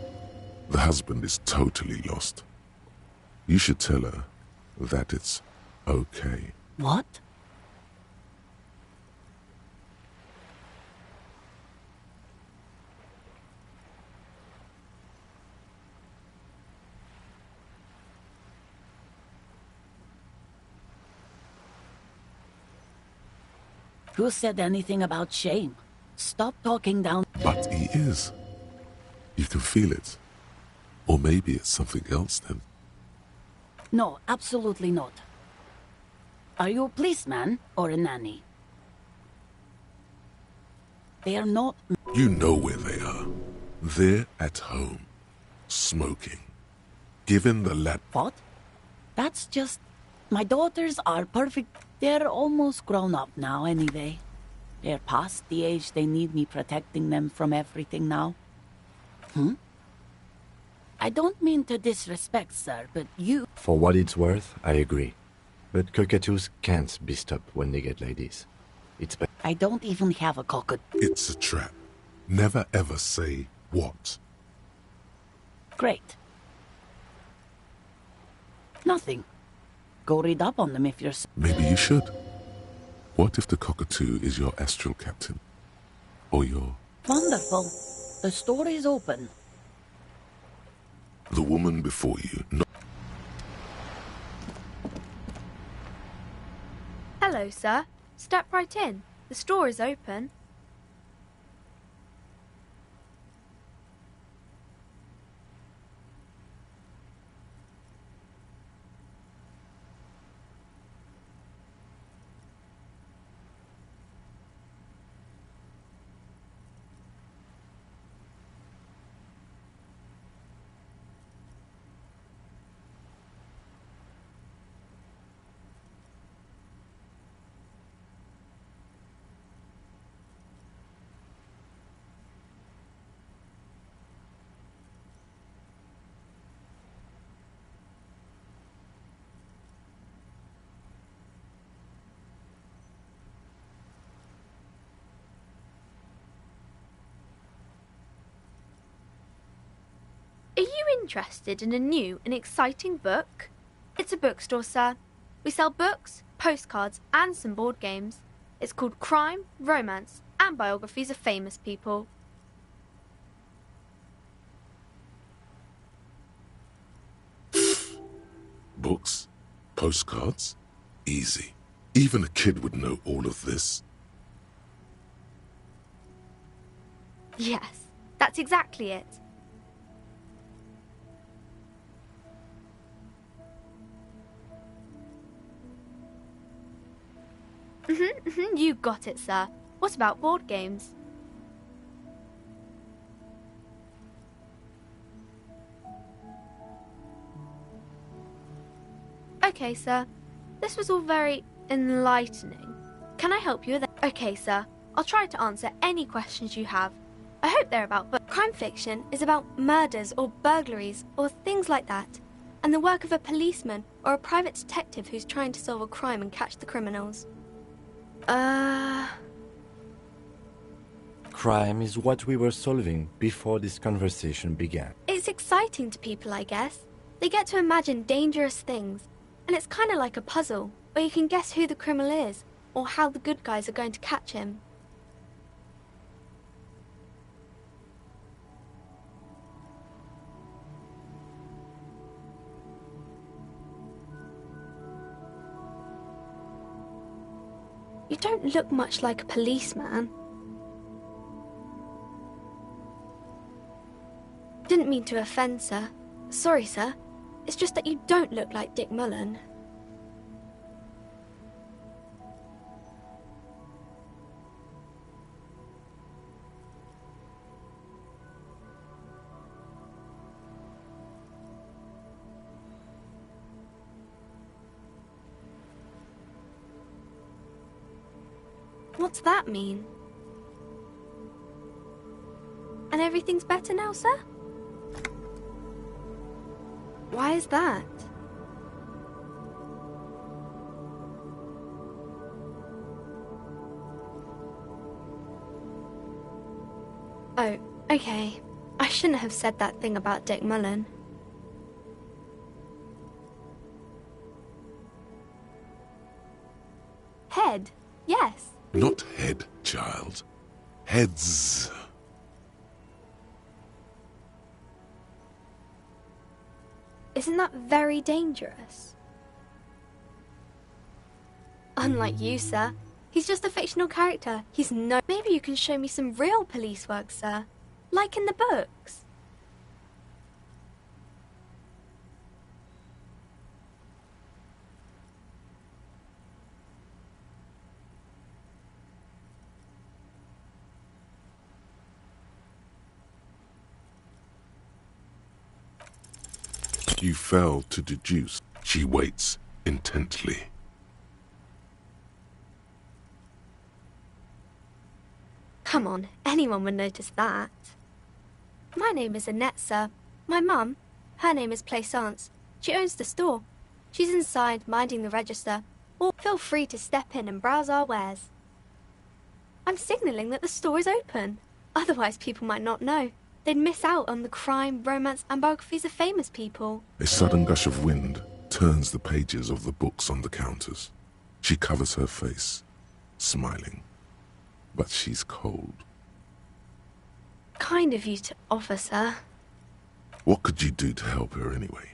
The husband is totally lost. You should tell her that it's okay. What? Who said anything about shame? Stop talking down... But he is. You can feel it. Or maybe it's something else then. No, absolutely not. Are you a policeman or a nanny? They are not... You know where they are. They're at home. Smoking. Given the lad... What? That's just... My daughters are perfect. They're almost grown up now anyway. They're past the age they need me protecting them from everything now. I don't mean to disrespect, sir, but you... For what it's worth, I agree. But cockatoos can't be stopped when they get like this. It's... I don't even have a cockatoo. It's a trap. Never ever say what. Great. Nothing. Go read up on them if you're... Maybe you should. What if the cockatoo is your astral captain? Or your... Wonderful. The story's open. The woman before you, not... Hello, sir. Step right in. The store is open. Are you interested in a new and exciting book? It's a bookstore, sir. We sell books, postcards, and some board games. It's called Crime, Romance, and Biographies of Famous People. Books? Postcards? Easy. Even a kid would know all of this. Yes, that's exactly it. You got it, sir. What about board games? Okay, sir. This was all very enlightening. Can I help you with it? Okay, sir. I'll try to answer any questions you have. I hope they're about crime fiction is about murders or burglaries or things like that, and the work of a policeman or a private detective who's trying to solve a crime and catch the criminals. Crime is what we were solving before this conversation began. It's exciting to people, I guess. They get to imagine dangerous things, and it's kind of like a puzzle, where you can guess who the criminal is, or how the good guys are going to catch him. You don't look much like a policeman. Didn't mean to offend, sir. Sorry, sir. It's just that you don't look like Dick Mullen. What's that mean? And everything's better now, sir? Why is that? Oh, okay. I shouldn't have said that thing about Dick Mullen. Head, yes. Not head, child. Heads. Isn't that very dangerous? Unlike you, sir. He's just a fictional character. He's no... Maybe you can show me some real police work, sir. Like in the books. You fail to deduce. She waits intently. Come on, anyone would notice that. My name is Annette, sir. My mum, her name is Plaisance. She owns the store. She's inside, minding the register. Or feel free to step in and browse our wares. I'm signalling that the store is open. Otherwise, people might not know. They'd miss out on the crime, romance, and biographies of famous people. A sudden gush of wind turns the pages of the books on the counters. She covers her face, smiling. But she's cold. Kind of you to offer, sir. What could you do to help her anyway?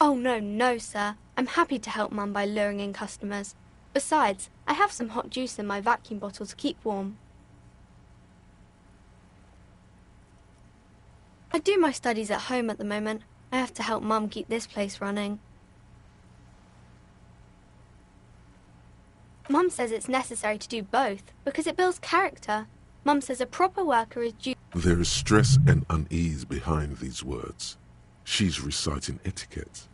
Oh, no, sir. I'm happy to help Mum by luring in customers. Besides, I have some hot juice in my vacuum bottle to keep warm. I do my studies at home at the moment. I have to help Mum keep this place running. Mum says it's necessary to do both, because it builds character. Mum says a proper worker is due... There is stress and unease behind these words. She's reciting etiquette.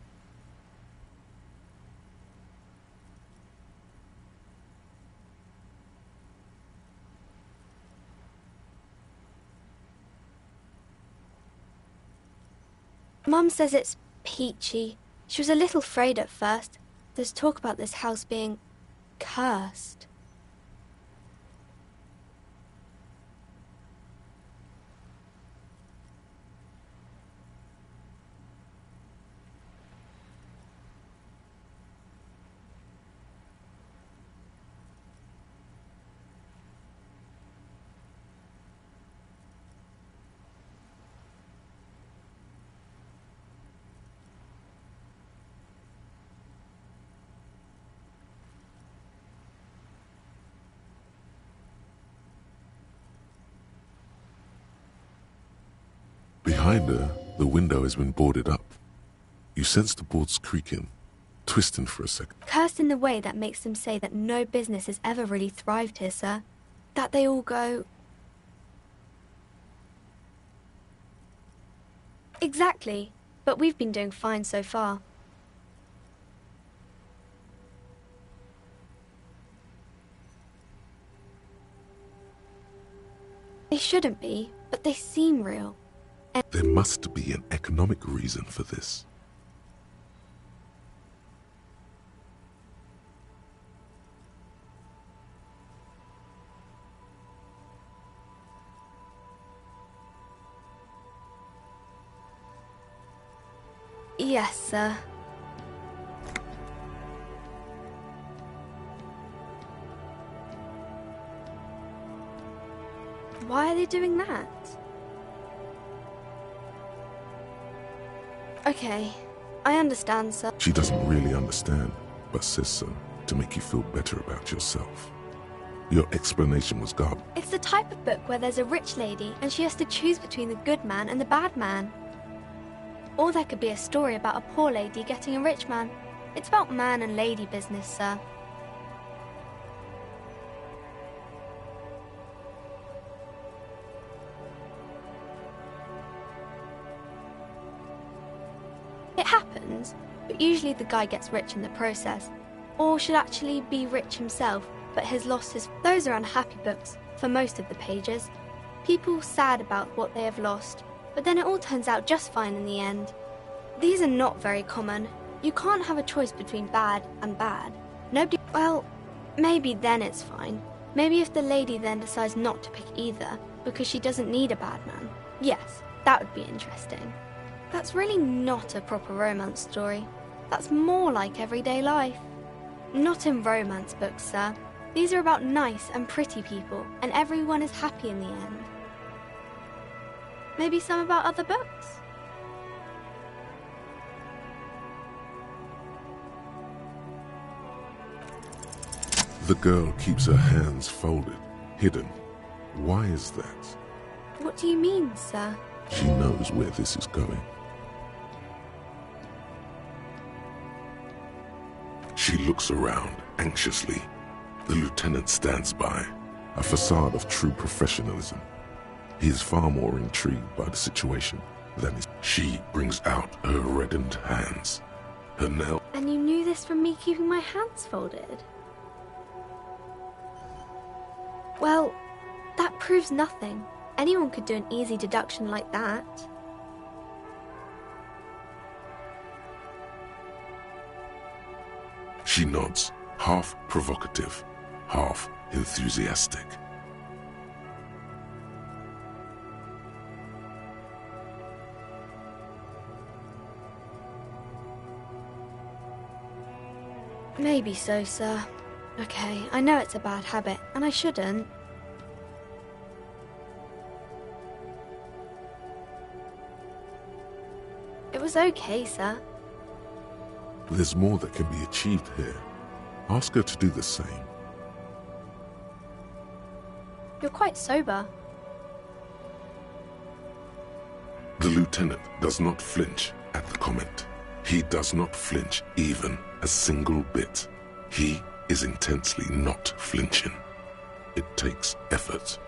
Mum says it's peachy. She was a little afraid at first. There's talk about this house being... cursed. Behind her, the window has been boarded up. You sense the boards creaking, twisting for a second. Cursed in the way that makes them say that no business has ever really thrived here, sir. That they all go... Exactly. But we've been doing fine so far. They shouldn't be, but they seem real. There must be an economic reason for this. Yes, sir. Why are they doing that? Okay, I understand, sir. She doesn't really understand, but says so to make you feel better about yourself. Your explanation was garbage. It's the type of book where there's a rich lady and she has to choose between the good man and the bad man. Or there could be a story about a poor lady getting a rich man. It's about man and lady business, sir. It happens, but usually the guy gets rich in the process. Or should actually be rich himself, but has lost his... Those are unhappy books, for most of the pages. People sad about what they have lost, but then it all turns out just fine in the end. These are not very common. You can't have a choice between bad and bad. Nobody... Well, maybe then it's fine. Maybe if the lady then decides not to pick either, because she doesn't need a bad man. Yes, that would be interesting. That's really not a proper romance story. That's more like everyday life. Not in romance books, sir. These are about nice and pretty people, and everyone is happy in the end. Maybe some about other books? The girl keeps her hands folded, hidden. Why is that? What do you mean, sir? She knows where this is going. She looks around anxiously. The lieutenant stands by, a facade of true professionalism. He is far more intrigued by the situation than his. She brings out her reddened hands. Her nail. And you knew this from me keeping my hands folded? Well, that proves nothing. Anyone could do an easy deduction like that. She nods, half provocative, half enthusiastic. Maybe so, sir. Okay, I know it's a bad habit, and I shouldn't. It was okay, sir. There's more that can be achieved here. Ask her to do the same. You're quite sober. The lieutenant does not flinch at the comment. He does not flinch even a single bit. He is intensely not flinching. It takes effort.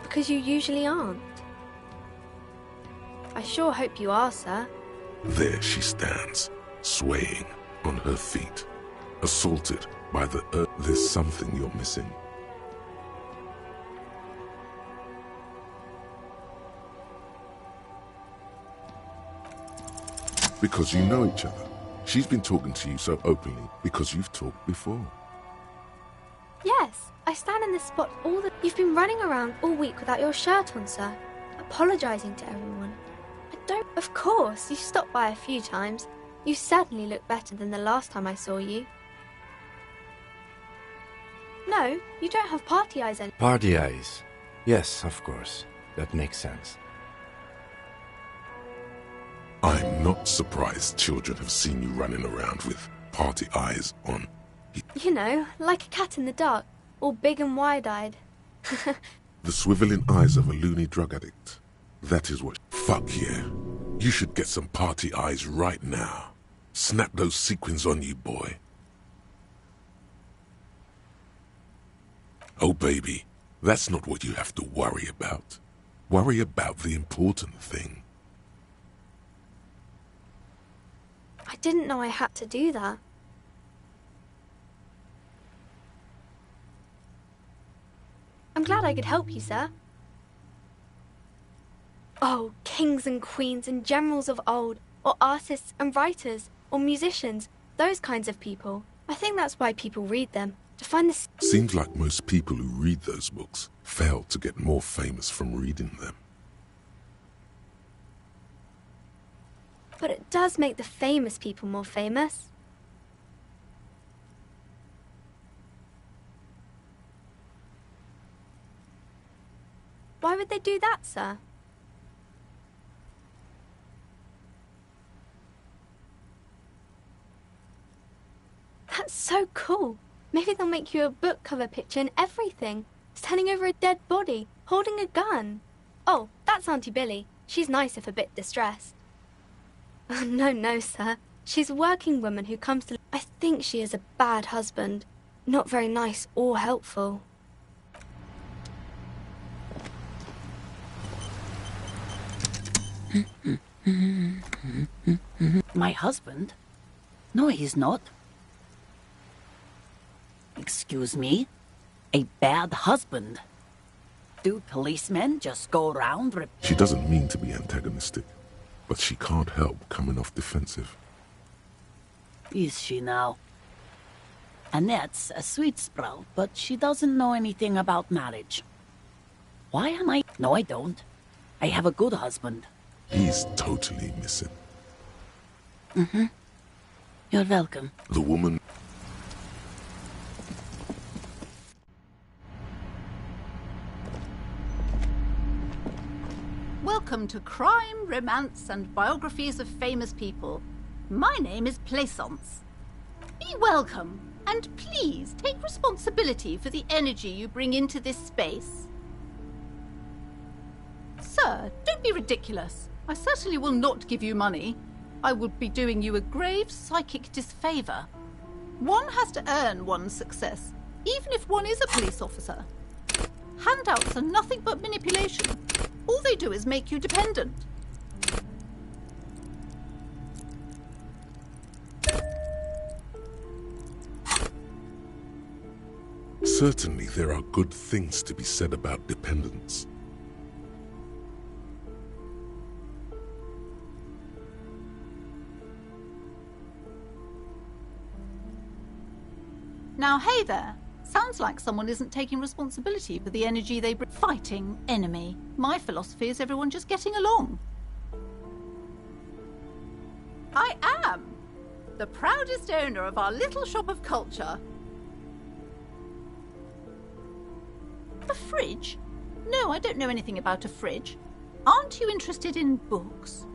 Because you usually aren't. I sure hope you are, sir. There she stands, swaying on her feet, assaulted by the earth. There's something you're missing. Because you know each other. She's been talking to you so openly because you've talked before. Yes, I stand in this spot all the... You've been running around all week without your shirt on, sir. Apologising to everyone. I don't... Of course, you stopped by a few times. You certainly look better than the last time I saw you. No, you don't have party eyes anymore. Party eyes. Yes, of course. That makes sense. I'm not surprised children have seen you running around with party eyes on. You know, like a cat in the dark, all big and wide-eyed. The swiveling eyes of a loony drug addict. That is what... Fuck yeah. You should get some party eyes right now. Snap those sequins on you, boy. Oh, baby, that's not what you have to worry about. Worry about the important thing. I didn't know I had to do that. I'm glad I could help you, sir. Oh, kings and queens and generals of old, or artists and writers, or musicians, those kinds of people. I think that's why people read them, to find the... Seems like most people who read those books fail to get more famous from reading them. But it does make the famous people more famous. Why would they do that, sir? That's so cool. Maybe they'll make you a book cover picture and everything. Standing over a dead body, holding a gun. Oh, that's Auntie Billy. She's nice if a bit distressed. Oh, no, sir. She's a working woman who comes to... I think she is a bad husband. Not very nice or helpful. My husband? No, he's not. Excuse me? A bad husband? Do policemen just go around... She doesn't mean to be antagonistic, but she can't help coming off defensive. Is she now? Annette's a sweet sprout, but she doesn't know anything about marriage. Why am I... No, I don't. I have a good husband. He's totally missing. Mm-hmm. You're welcome. The woman... Welcome to Crime, Romance, and Biographies of Famous People. My name is Plaisance. Be welcome, and please take responsibility for the energy you bring into this space. Sir, don't be ridiculous. I certainly will not give you money. I would be doing you a grave psychic disfavor. One has to earn one's success, even if one is a police officer. Handouts are nothing but manipulation. All they do is make you dependent. Certainly there are good things to be said about dependence. Now, hey there. Sounds like someone isn't taking responsibility for the energy they bring. Fighting enemy. My philosophy is everyone just getting along. I am the proudest owner of our little shop of culture. A fridge? No, I don't know anything about a fridge. Aren't you interested in books?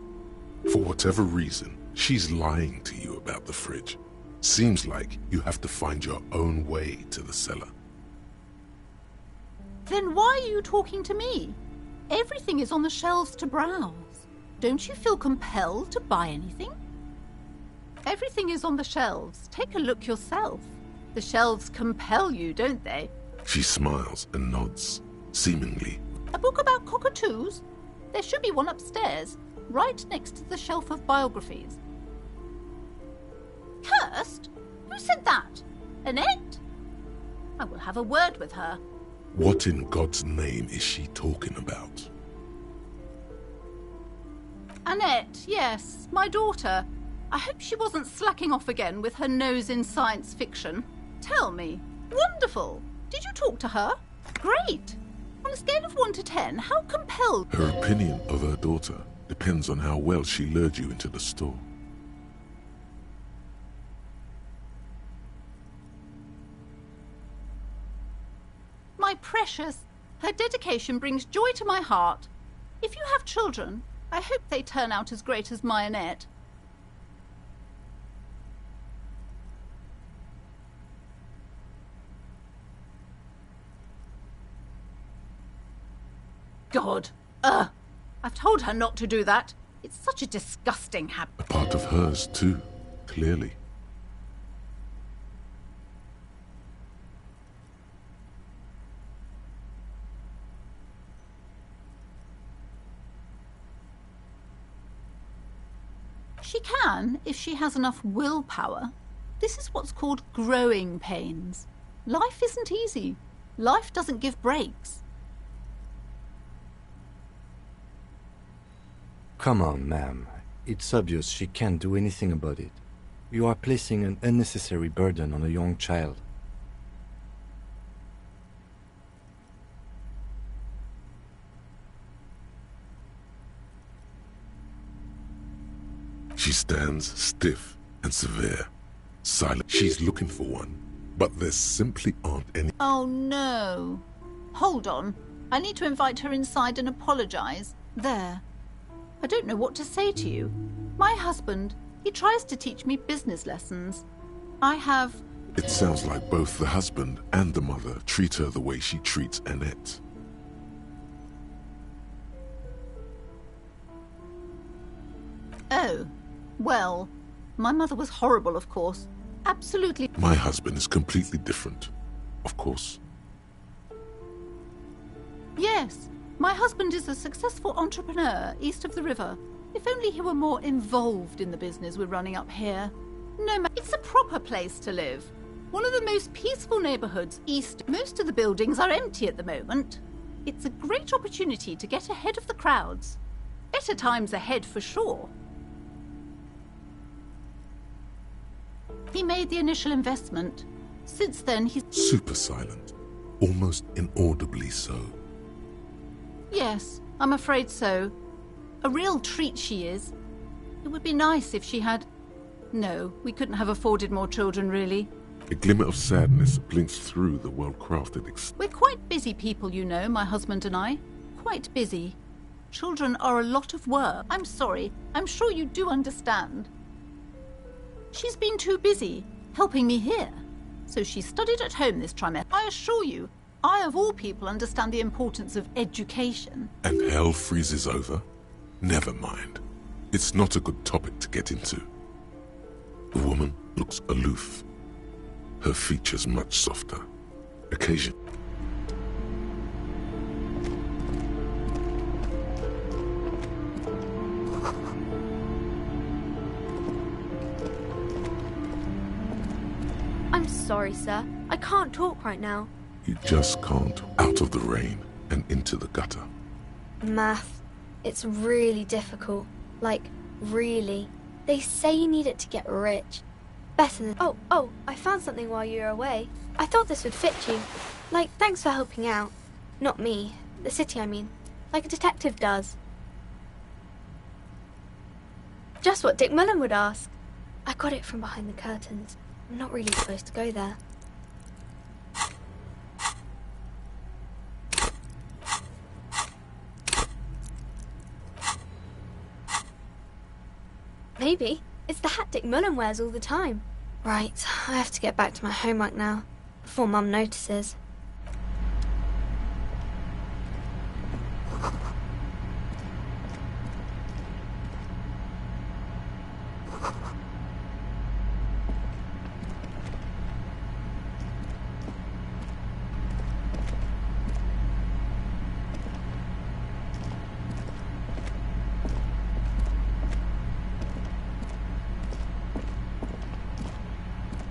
For whatever reason, she's lying to you about the fridge. Seems like you have to find your own way to the cellar. Then why are you talking to me? Everything is on the shelves to browse. Don't you feel compelled to buy anything? Everything is on the shelves. Take a look yourself. The shelves compel you, don't they? She smiles and nods, seemingly. A book about cockatoos? There should be one upstairs, right next to the shelf of biographies. Cursed? Who said that? Annette? I will have a word with her. What in God's name is she talking about? Annette, yes, my daughter. I hope she wasn't slacking off again with her nose in science fiction. Tell me. Wonderful. Did you talk to her? Great. On a scale of 1 to 10, how compelled... Her opinion of her daughter depends on how well she lured you into the store. My precious, her dedication brings joy to my heart. If you have children, I hope they turn out as great as my Annette. God, I've told her not to do that. It's such a disgusting habit. A part of hers, too, clearly. She can, if she has enough willpower. This is what's called growing pains. Life isn't easy. Life doesn't give breaks. Come on, ma'am. It's obvious she can't do anything about it. You are placing an unnecessary burden on a young child. She stands stiff and severe, silent. She's looking for one, but there simply aren't any. Oh no. Hold on. I need to invite her inside and apologize. There. I don't know what to say to you. My husband, he tries to teach me business lessons. I have... It sounds like both the husband and the mother treat her the way she treats Annette. Oh, well, my mother was horrible, of course. Absolutely. My husband is completely different, of course. Yes, my husband is a successful entrepreneur east of the river. If only he were more involved in the business we're running up here. No, it's a proper place to live. One of the most peaceful neighborhoods east. Most of the buildings are empty at the moment. It's a great opportunity to get ahead of the crowds. Better times ahead for sure. He made the initial investment. Since then, he's... Super silent, almost inaudibly so. Yes, I'm afraid so. A real treat she is. It would be nice if she had... No, we couldn't have afforded more children, really. A glimmer of sadness blinks through the well-crafted We're quite busy people, you know, my husband and I. Quite busy. Children are a lot of work. I'm sorry. I'm sure you do understand. She's been too busy helping me here. So she studied at home this trimester. I assure you, I of all people understand the importance of education. And hell freezes over? Never mind. It's not a good topic to get into. The woman looks aloof. Her features much softer. Occasion. I'm sorry, sir. I can't talk right now. You just can't. Out of the rain and into the gutter. Math. It's really difficult. Like, really. They say you need it to get rich. Better than... Oh, I found something while you were away. I thought this would fit you. Like, thanks for helping out. Not me. The city, I mean. Like a detective does. Just what Dick Mullen would ask. I got it from behind the curtains. I'm not really supposed to go there. Maybe. It's the hat Dick Mullen wears all the time. Right, I have to get back to my homework now, before Mum notices.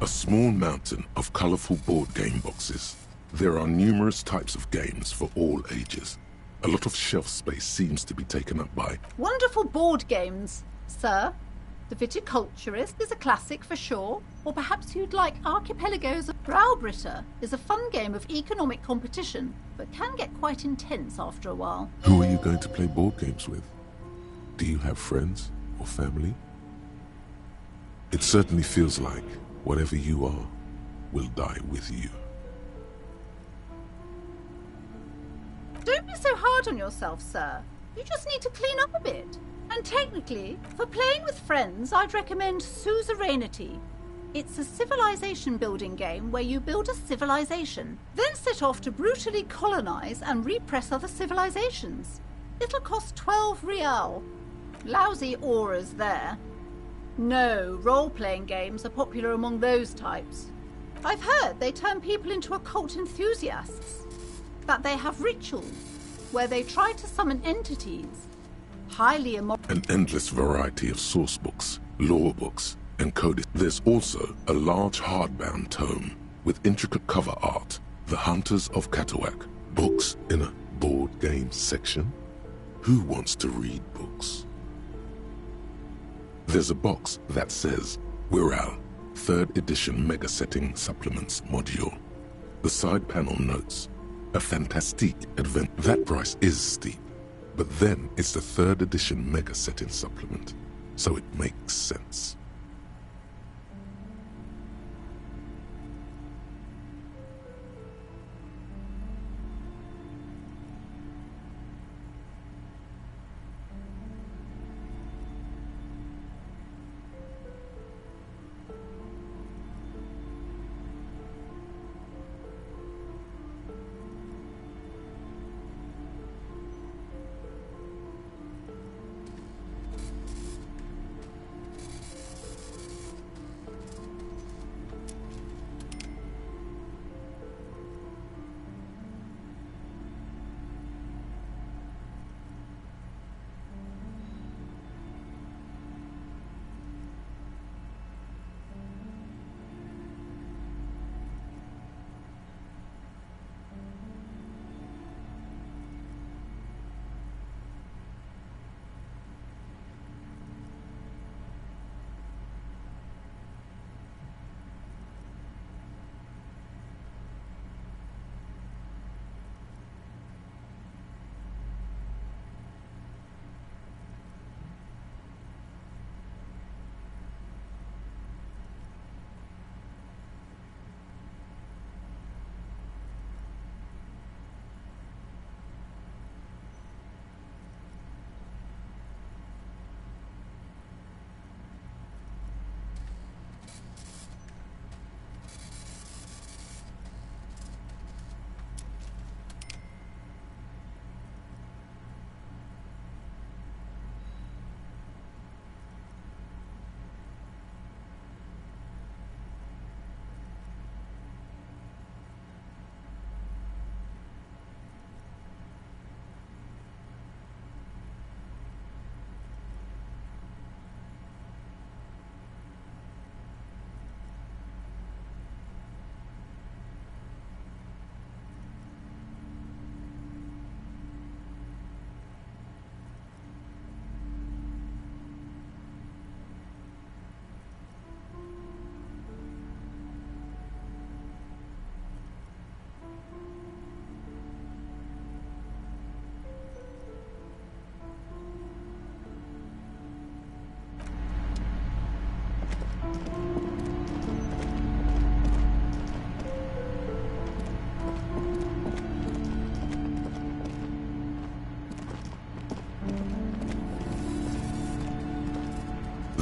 A small mountain of colourful board game boxes. There are numerous types of games for all ages. A lot of shelf space seems to be taken up by... Wonderful board games, sir. The Viticulturist is a classic for sure. Or perhaps you'd like Archipelagos of Braubritter is a fun game of economic competition, but can get quite intense after a while. Who are you going to play board games with? Do you have friends or family? It certainly feels like whatever you are will die with you. Don't be so hard on yourself, sir. You just need to clean up a bit. And technically, for playing with friends, I'd recommend Suzerainty. It's a civilization building game where you build a civilization, then set off to brutally colonize and repress other civilizations. It'll cost 12 real. Lousy auras there. No, role-playing games are popular among those types. I've heard they turn people into occult enthusiasts. That they have rituals where they try to summon entities. Highly immoral. An endless variety of source books, lore books, and codices. There's also a large hardbound tome with intricate cover art, The Hunters of Catawak. Books in a board game section? Who wants to read books? There's a box that says Wirral, 3rd edition Mega Setting Supplements Module. The side panel notes, a fantastique advent. That price is steep, but then it's the 3rd edition Mega Setting Supplement, so it makes sense.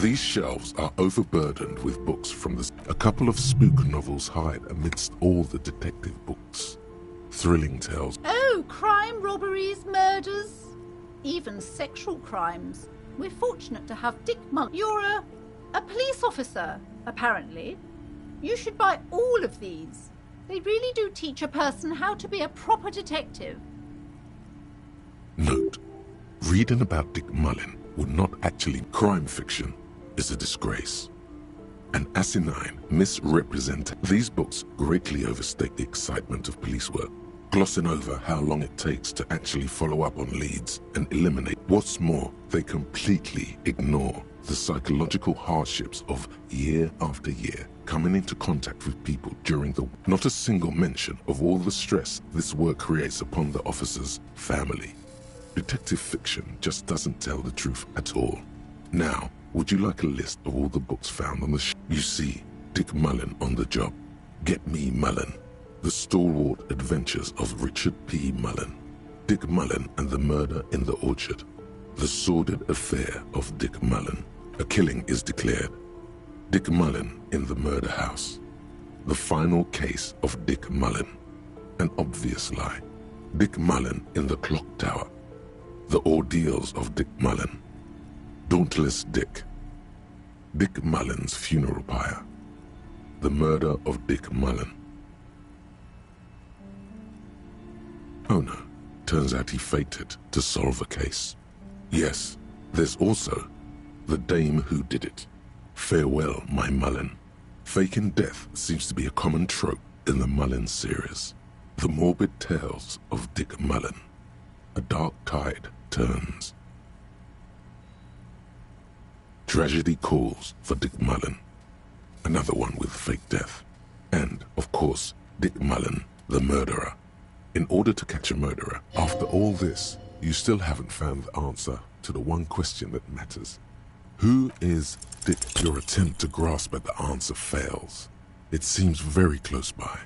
These shelves are overburdened with books from the... A couple of spook novels hide amidst all the detective books. Thrilling tales. Oh, crime, robberies, murders, even sexual crimes. We're fortunate to have Dick Mullen. You're a police officer, apparently. You should buy all of these. They really do teach a person how to be a proper detective. Note, reading about Dick Mullen would not actually... Crime fiction is a disgrace. An asinine misrepresentation. These books greatly overstate the excitement of police work, glossing over how long it takes to actually follow up on leads and eliminate. What's more, they completely ignore the psychological hardships of year after year coming into contact with people during the... Not a single mention of all the stress this work creates upon the officer's family. Detective fiction just doesn't tell the truth at all. Now, would you like a list of all the books found on the You see, Dick Mullen on the job. Get Me Mullen. The Stalwart Adventures of Richard P. Mullen. Dick Mullen and the Murder in the Orchard. The Sordid Affair of Dick Mullen. A killing is declared. Dick Mullen in the Murder House. The Final Case of Dick Mullen. An Obvious Lie. Dick Mullen in the Clock Tower. The Ordeals of Dick Mullen. Dauntless Dick. Dick Mullen's Funeral Pyre. The Murder of Dick Mullen. Oh no, turns out he faked it to solve a case. Yes, there's also The Dame Who Did It. Farewell, My Mullen. Faking death seems to be a common trope in the Mullen series. The morbid tales of Dick Mullen. A dark tide turns. Tragedy calls for Dick Mullen. Another one with fake death. And, of course, Dick Mullen, the murderer. In order to catch a murderer, after all this, you still haven't found the answer to the one question that matters. Who is Dick? Your attempt to grasp at the answer fails. It seems very close by.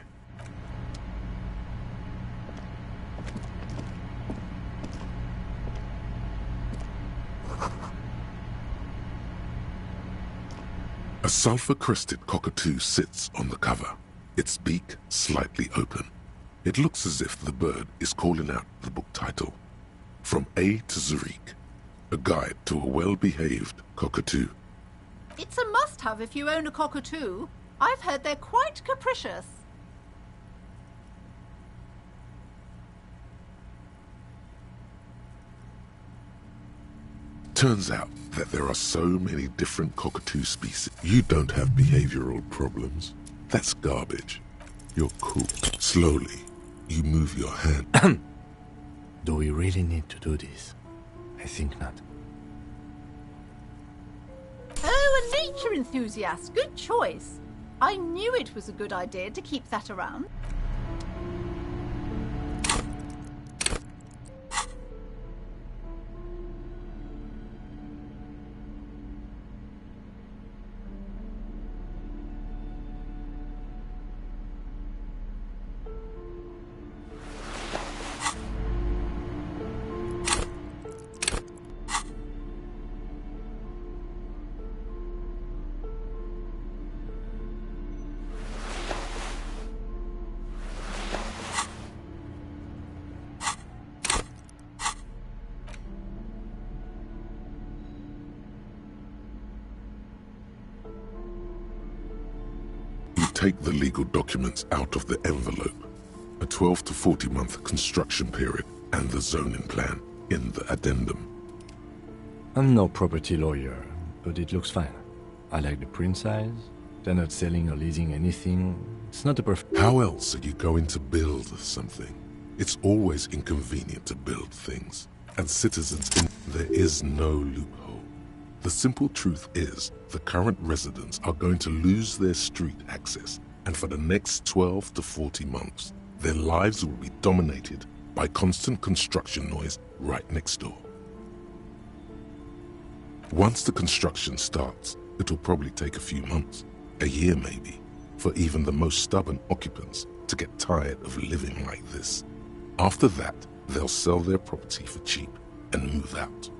A sulfur-crested cockatoo sits on the cover, its beak slightly open. It looks as if the bird is calling out the book title, From A to Zurich, a guide to a well-behaved cockatoo. It's a must-have if you own a cockatoo. I've heard they're quite capricious. Turns out that there are so many different cockatoo species. You don't have behavioral problems. That's garbage. You're cool. Slowly, you move your hand. Do we really need to do this? I think not. Oh, a nature enthusiast. Good choice. I knew it was a good idea to keep that around. Take the legal documents out of the envelope, a 12 to 40 month construction period, and the zoning plan in the addendum. I'm no property lawyer, but it looks fine. I like the print size. They're not selling or leasing anything. It's not a perfect... How else are you going to build something? It's always inconvenient to build things, and citizens there is no loophole. The simple truth is, the current residents are going to lose their street access, and for the next 12 to 40 months, their lives will be dominated by constant construction noise right next door. Once the construction starts, it'll probably take a few months, a year maybe, for even the most stubborn occupants to get tired of living like this. After that, they'll sell their property for cheap and move out.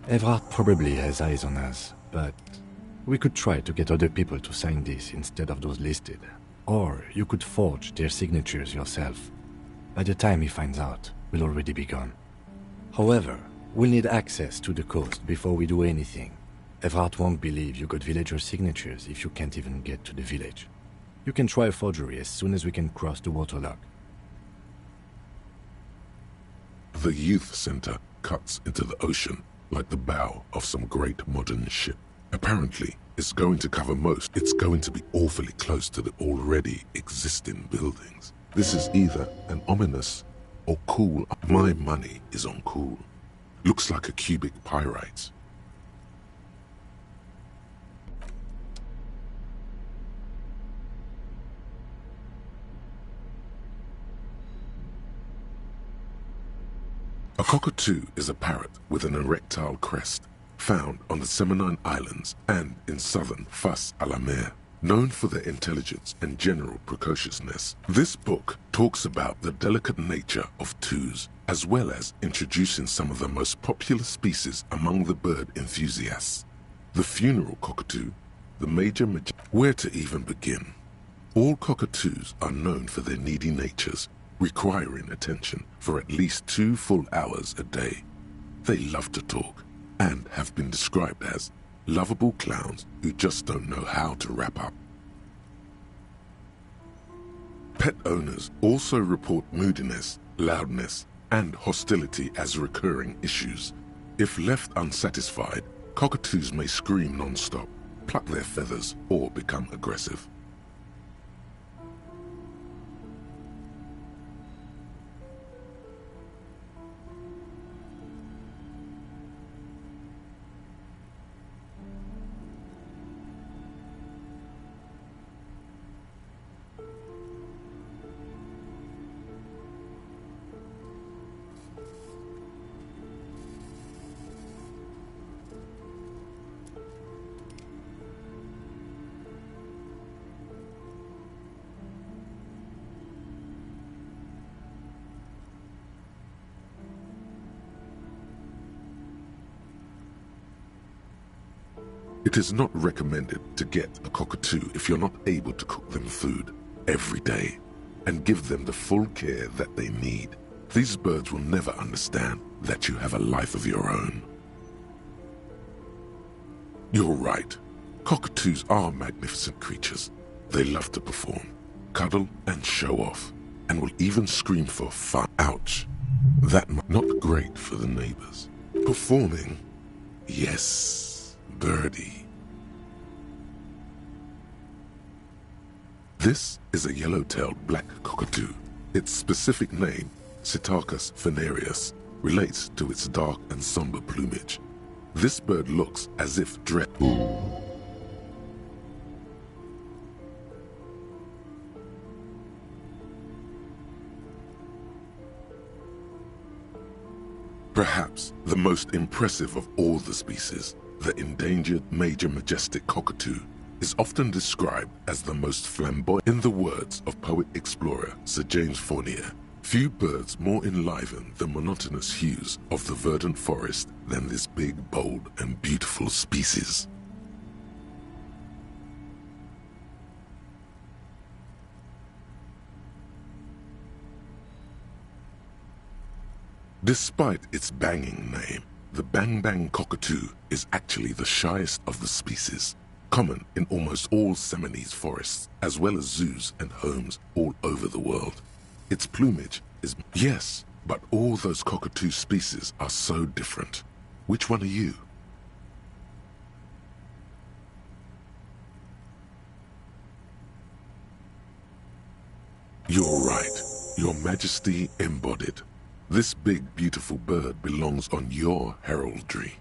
Everard probably has eyes on us, but we could try to get other people to sign this instead of those listed. Or you could forge their signatures yourself. By the time he finds out, we'll already be gone. However, we'll need access to the coast before we do anything. Everard won't believe you got villager signatures if you can't even get to the village. You can try a forgery as soon as we can cross the waterlock. The youth center cuts into the ocean like the bow of some great modern ship. Apparently, it's going to cover most. It's going to be awfully close to the already existing buildings. This is either an ominous or cool. My money is on cool. Looks like a cubic pyrite. A cockatoo is a parrot with an erectile crest, found on the Seminine Islands and in southern Fas a la Mer, known for their intelligence and general precociousness. This book talks about the delicate nature of toos, as well as introducing some of the most popular species among the bird enthusiasts. The funeral cockatoo, the major where to even begin? All cockatoos are known for their needy natures, requiring attention for at least 2 full hours a day. They love to talk and have been described as lovable clowns who just don't know how to wrap up. Pet owners also report moodiness, loudness, and hostility as recurring issues. If left unsatisfied, cockatoos may scream non-stop, pluck their feathers, or become aggressive. It is not recommended to get a cockatoo if you're not able to cook them food every day and give them the full care that they need. These birds will never understand that you have a life of your own. You're right. Cockatoos are magnificent creatures. They love to perform, cuddle and show off, and will even scream for fun. Ouch. That not great for the neighbors. Performing? Yes, birdie. This is a yellow-tailed black cockatoo. Its specific name, Psittacus venereus, relates to its dark and somber plumage. This bird looks as if Perhaps the most impressive of all the species, the endangered major majestic cockatoo, is often described as the most flamboyant. In the words of poet-explorer Sir James Fournier, few birds more enliven the monotonous hues of the verdant forest than this big, bold, and beautiful species. Despite its banging name, the bang-bang cockatoo is actually the shyest of the species, common in almost all Seminoles forests, as well as zoos and homes all over the world. Its plumage is... Yes, but all those cockatoo species are so different. Which one are you? You're right. Your Majesty embodied. This big, beautiful bird belongs on your heraldry.